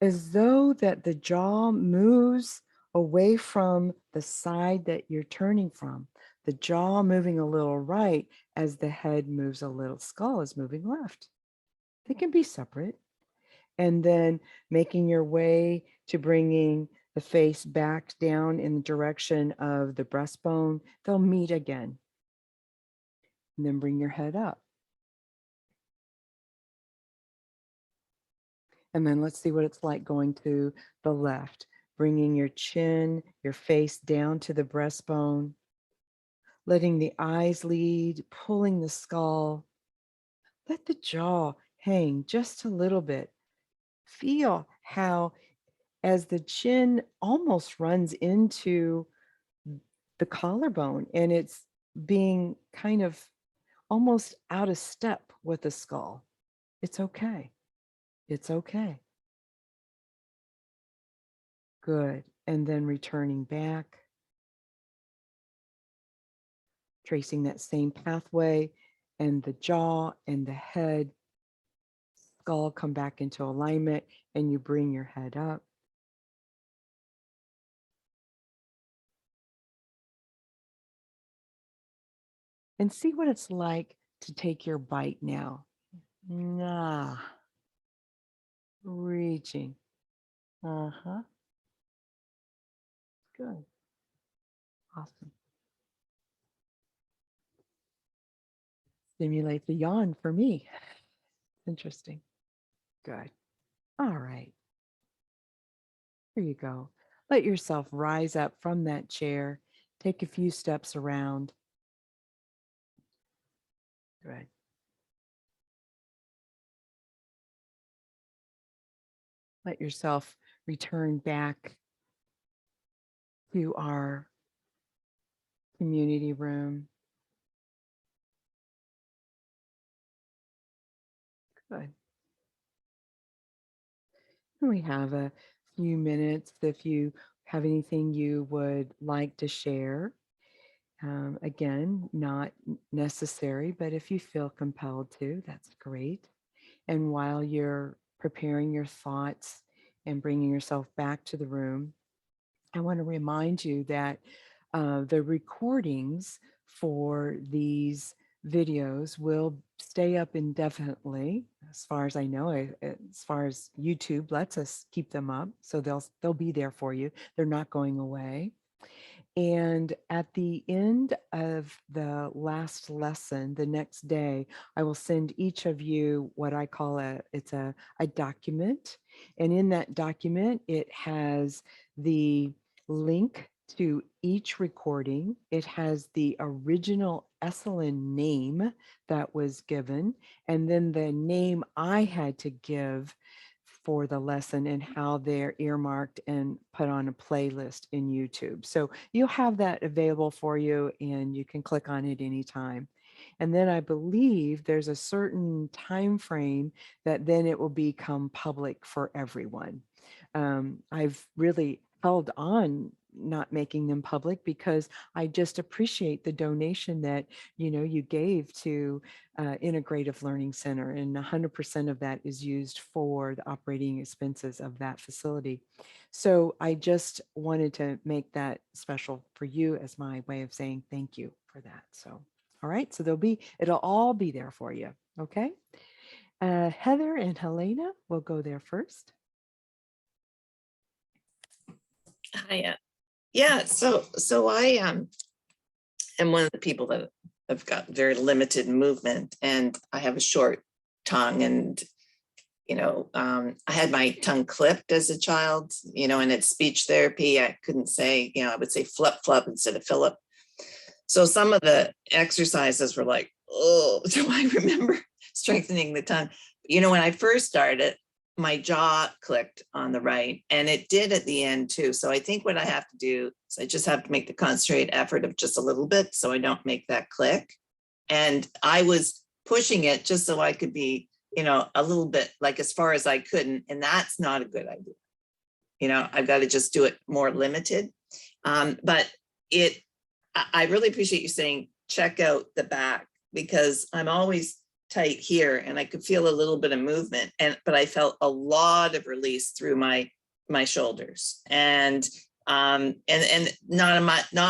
as though that the jaw moves away from the side that you're turning from. The jaw moving a little right as the head moves a little, skull is moving left. They can be separate. And then making your way to bringing the face back down in the direction of the breastbone, they'll meet again. And then bring your head up. And then let's see what it's like going to the left, bringing your chin, your face down to the breastbone, letting the eyes lead, pulling the skull. Let the jaw hang just a little bit. Feel how, as the chin almost runs into the collarbone and it's being kind of almost out of step with the skull. It's okay. It's okay. Good. And then returning back, tracing that same pathway, and the jaw and the head, skull come back into alignment, and you bring your head up. And see what it's like to take your bite now. Ah, reaching. Uh-huh. Good. Awesome. Stimulates a yawn for me. Interesting. Good. All right. Here you go. Let yourself rise up from that chair. Take a few steps around. Good. Let yourself return back to our community room. Good. And we have a few minutes if you have anything you would like to share. Again, not necessary, but if you feel compelled to, that's great. And while you're preparing your thoughts and bringing yourself back to the room, I want to remind you that the recordings for these videos will stay up indefinitely, as far as I know, as far as YouTube lets us keep them up. So they'll be there for you. They're not going away. And at the end of the last lesson, the next day, I will send each of you what I call a document. And in that document, it has the link to each recording. It has the original Esalen name that was given, and then the name I had to give for the lesson and how they're earmarked and put on a playlist in YouTube. So you'll have that available for you and you can click on it anytime. And then I believe there's a certain time frame that then it will become public for everyone. I've really held on not making them public because I just appreciate the donation that you gave to Integrative Learning Center, and 100% of that is used for the operating expenses of that facility. So I just wanted to make that special for you as my way of saying thank you for that. So, all right, so it'll all be there for you. Okay. Heather and Helena will go there first. Hi. Yeah. So I am one of the people that I've got very limited movement, and I have a short tongue, and I had my tongue clipped as a child, and it's speech therapy. I couldn't say, I would say flip flop instead of Philip. So some of the exercises were like, oh, do I remember strengthening the tongue? When I first started, my jaw clicked on the right, and it did at the end too. So I think what I have to do is I just have to make the concentrated effort of just a little bit so I don't make that click. And I was pushing it just so I could be, a little bit like as far as I couldn't. And that's not a good idea. I've got to just do it more limited. But I really appreciate you saying, check out the back, because I'm always tight here and I could feel a little bit of movement, but I felt a lot of release through my shoulders, and not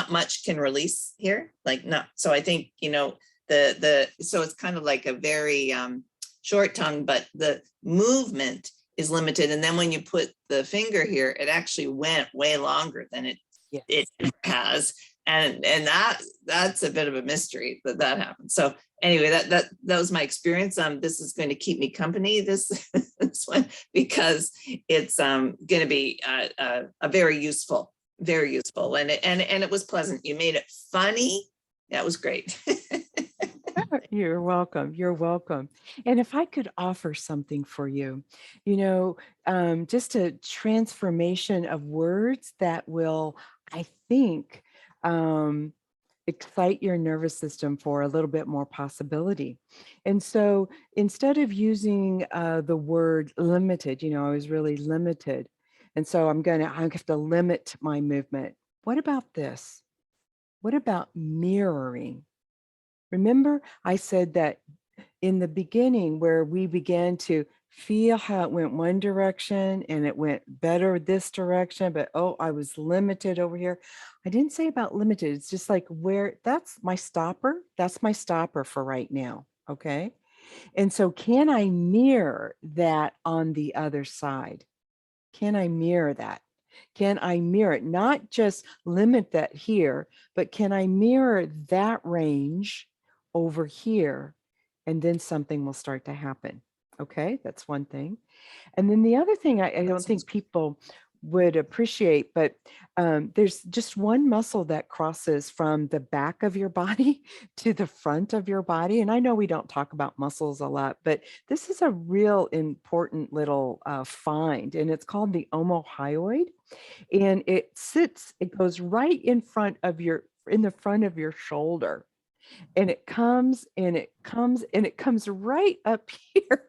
much can release here, like not. So I think, so it's kind of like a very short tongue, but the movement is limited. And then when you put the finger here, it actually went way longer than it has. And that's a bit of a mystery that happens. So anyway, that was my experience. This is going to keep me company, this one, because it's going to be a very useful, and it was pleasant. You made it funny. That was great. You're welcome. You're welcome. And if I could offer something for you, just a transformation of words that will, I think, excite your nervous system for a little bit more possibility. And so instead of using the word limited, I was really limited. And so I have to limit my movement. What about this? What about mirroring? Remember, I said that in the beginning where we began to feel how it went one direction and it went better this direction, but I was limited over here. I didn't say about limited. It's just like that's my stopper. That's my stopper for right now. Okay. And so can I mirror that on the other side? Can I mirror that? Can I mirror it? Not just limit that here, but can I mirror that range over here? And then something will start to happen. Okay, that's one thing. And then the other thing I don't think people would appreciate, but there's just one muscle that crosses from the back of your body to the front of your body. And I know we don't talk about muscles a lot, but this is a real important little find, and it's called the omohyoid. And it goes right in the front of your shoulder. And it comes right up here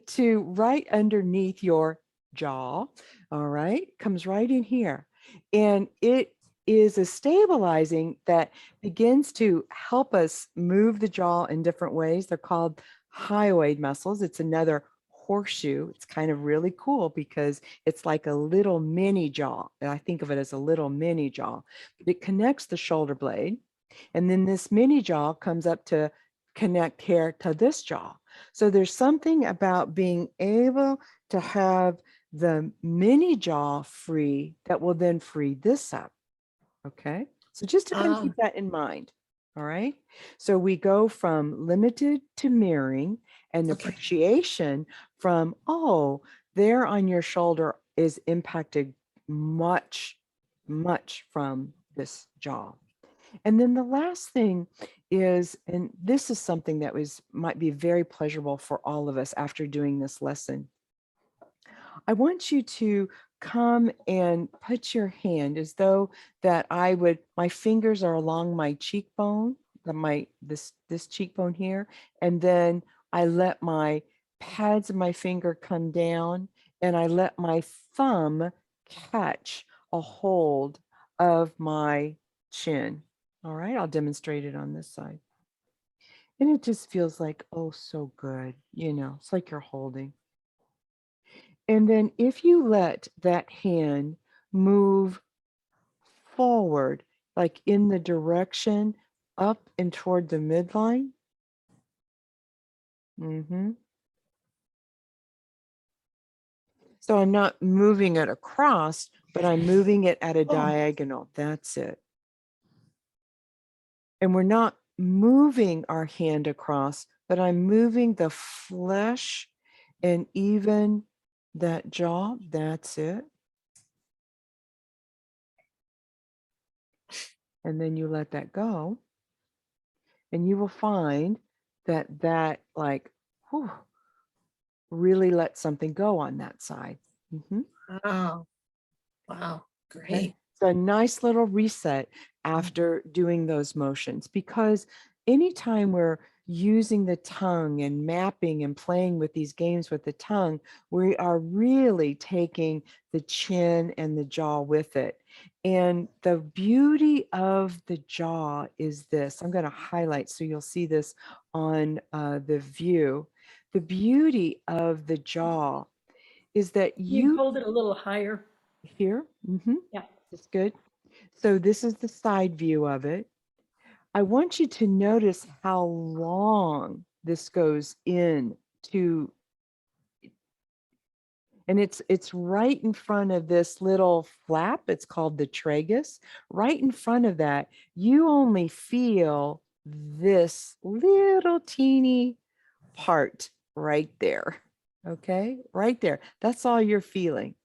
to right underneath your jaw. All right, comes right in here. And it is a stabilizing that begins to help us move the jaw in different ways. They're called hyoid muscles. It's another horseshoe. It's kind of really cool because it's like a little mini jaw. I think of it as a little mini jaw. It connects the shoulder blade. And then this mini jaw comes up to connect here to this jaw. So there's something about being able to have the mini jaw free that will then free this up. Okay. So just to kind of keep that in mind. All right. So we go from limited to mirroring, and appreciation from, there on your shoulder is impacted much, much from this jaw. And then the last thing is, and this is something that might be very pleasurable for all of us after doing this lesson. I want you to come and put your hand as though that my fingers are along my cheekbone, this cheekbone here, and then I let my pads of my finger come down, and I let my thumb catch a hold of my chin. All right, I'll demonstrate it on this side. And it just feels like, so good. It's like you're holding. And then if you let that hand move forward, like in the direction up and toward the midline. So I'm not moving it across, but I'm moving it at a diagonal. That's it. And we're not moving our hand across, but I'm moving the flesh and even that jaw. That's it. And then you let that go. And you will find that like, whew, really let something go on that side. Wow. Wow. Okay. Great. So a nice little reset after doing those motions, because anytime we're using the tongue and mapping and playing with these games with the tongue, we are really taking the chin and the jaw with it. And the beauty of the jaw is this. I'm going to highlight so you'll see this on the view. The beauty of the jaw is that You hold it a little higher. here, Yeah. that's good. So this is the side view of it. I want you to notice how long this goes in to, and it's right in front of this little flap. It's called the tragus. Right in front of that, you only feel this little teeny part right there. Okay, right there. That's all you're feeling.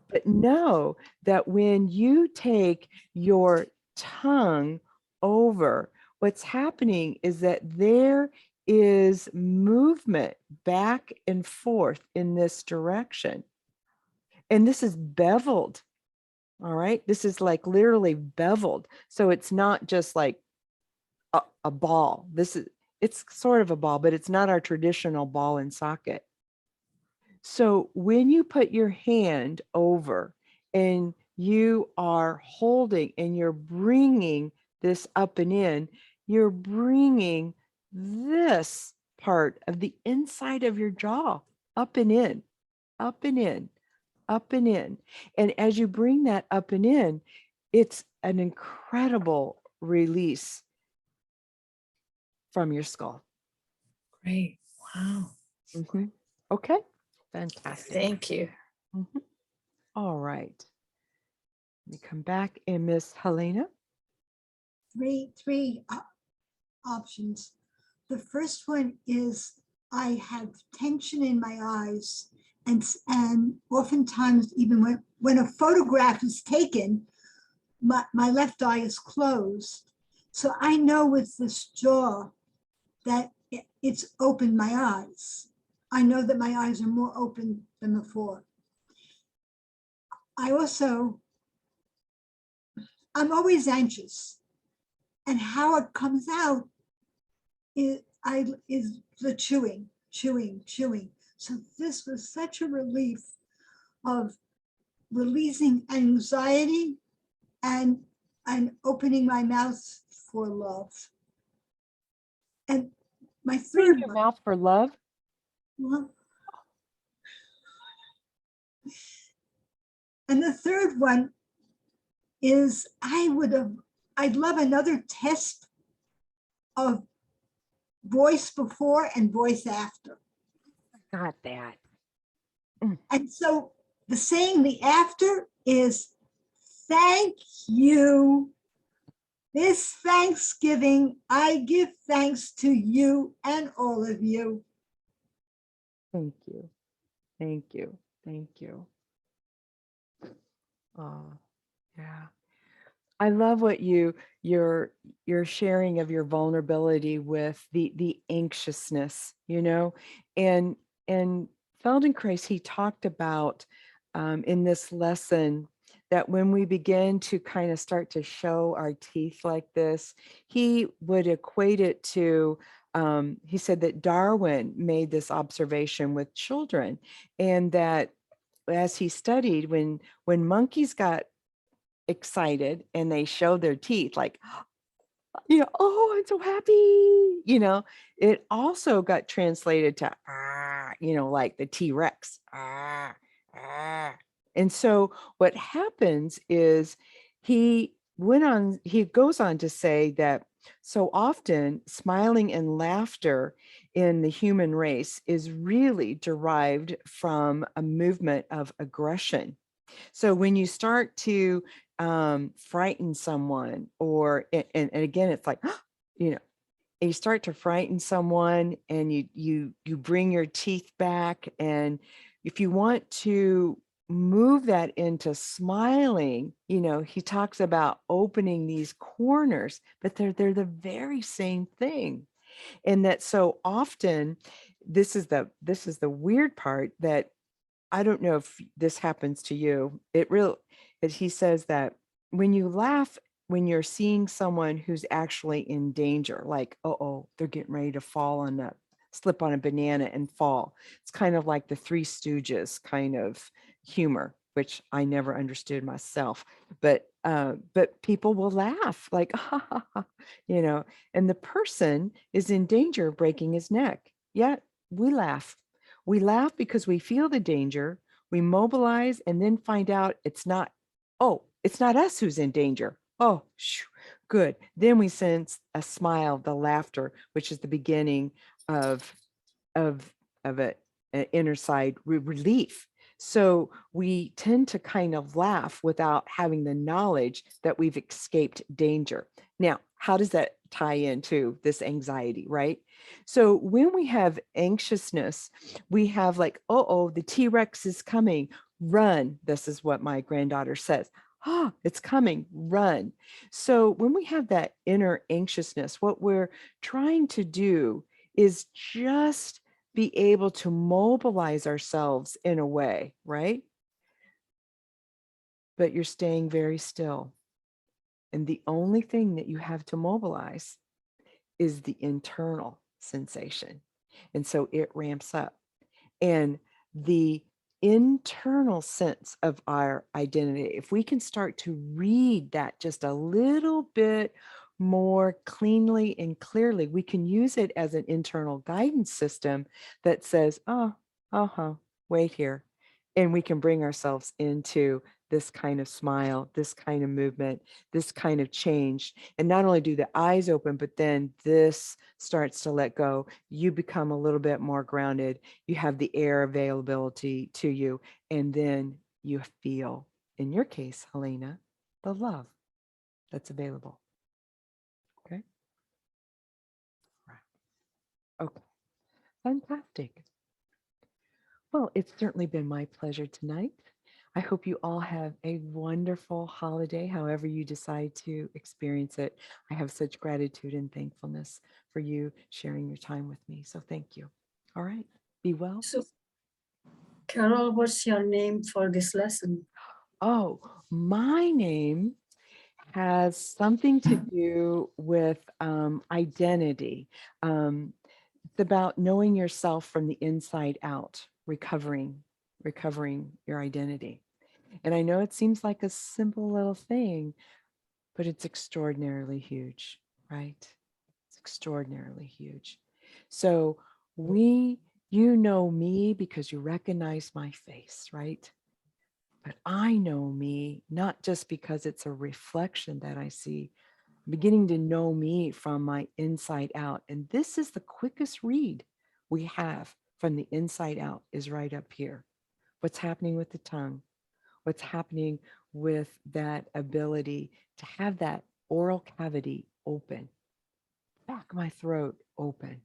But know that when you take your tongue over, what's happening is that there is movement back and forth in this direction. And this is beveled. All right. This is like literally beveled. So it's not just like a ball. It's sort of a ball, but it's not our traditional ball and socket. So when you put your hand over and you are holding and you're bringing this up and in, you're bringing this part of the inside of your jaw up and in, up and in, up and in. And as you bring that up and in, it's an incredible release from your skull. Great. Wow. Okay, fantastic. Thank you. All right. Let me come back and Miss Helena. Three options. The first one is I have tension in my eyes, and oftentimes even when a photograph is taken, my left eye is closed. So I know with this jaw that it's opened my eyes. I know that my eyes are more open than before. I'm always anxious, and how it comes out is the chewing. So this was such a relief of releasing anxiety and opening my mouth for love. And my third Your mouth for love. one, and the third one is I'd love another test of voice before and voice after. Got that. And so the after is thank you. This Thanksgiving, I give thanks to you and all of you. Thank you. Thank you. Thank you. Oh, yeah. I love what your sharing of your vulnerability with the anxiousness, and Feldenkrais, he talked about in this lesson that when we begin to kind of start to show our teeth like this, he would equate it to, he said that Darwin made this observation with children, and that as he studied, when monkeys got excited and they showed their teeth, like, oh, I'm so happy, it also got translated to like the T-Rex. And so what happens is he goes on to say that so often smiling and laughter in the human race is really derived from a movement of aggression. So when you start to frighten someone, or and again, it's like, you start to frighten someone, and you bring your teeth back, and if you want to move that into smiling, he talks about opening these corners, but they're the very same thing. And that so often, this is the weird part, that I don't know if this happens to you. He says that when you laugh, when you're seeing someone who's actually in danger, like, oh, they're getting ready to slip on a banana and fall. It's kind of like the Three Stooges kind of humor, which I never understood myself. But people will laugh like, ha, ha, ha, and the person is in danger of breaking his neck. Yet we laugh. We laugh because we feel the danger, we mobilize, and then find out it's not us who's in danger. Oh, good. Then we sense a smile, the laughter, which is the beginning of an inner side relief. So we tend to kind of laugh without having the knowledge that we've escaped danger. Now, how does that tie into this anxiety, right? So when we have anxiousness, we have like, oh, the T-Rex is coming, run. This is what my granddaughter says. Oh, it's coming, run. So when we have that inner anxiousness, what we're trying to do is just be able to mobilize ourselves in a way, right? But you're staying very still. And the only thing that you have to mobilize is the internal sensation. And so it ramps up. And the internal sense of our identity, if we can start to read that just a little bit more cleanly and clearly, we can use it as an internal guidance system that says, wait here. And we can bring ourselves into this kind of smile, this kind of movement, this kind of change. And not only do the eyes open, but then this starts to let go. You become a little bit more grounded. You have the air availability to you. And then you feel, in your case, Helena, the love that's available. Okay. Right. Okay. Fantastic. Well, it's certainly been my pleasure tonight. I hope you all have a wonderful holiday, however you decide to experience it. I have such gratitude and thankfulness for you sharing your time with me. So thank you. All right. Be well. So, Carol, what's your name for this lesson? Oh, my name has something to do with identity. It's about knowing yourself from the inside out, recovering your identity. And I know it seems like a simple little thing, but it's extraordinarily huge, right? It's extraordinarily huge. So you know me because you recognize my face, right? But I know me not just because it's a reflection that I see, I'm beginning to know me from my inside out. And this is the quickest read we have from the inside out is right up here. What's happening with the tongue? What's happening with that ability to have that oral cavity open, back of my throat open.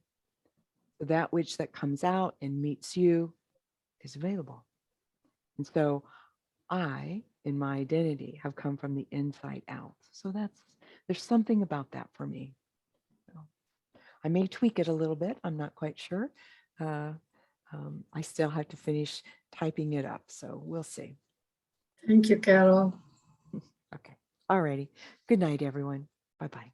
So that which that comes out and meets you is available. And so I, in my identity, have come from the inside out. So there's something about that for me. So I may tweak it a little bit. I'm not quite sure. I still have to finish typing it up. So we'll see. Thank you, Carol. Okay. All righty. Good night, everyone. Bye-bye.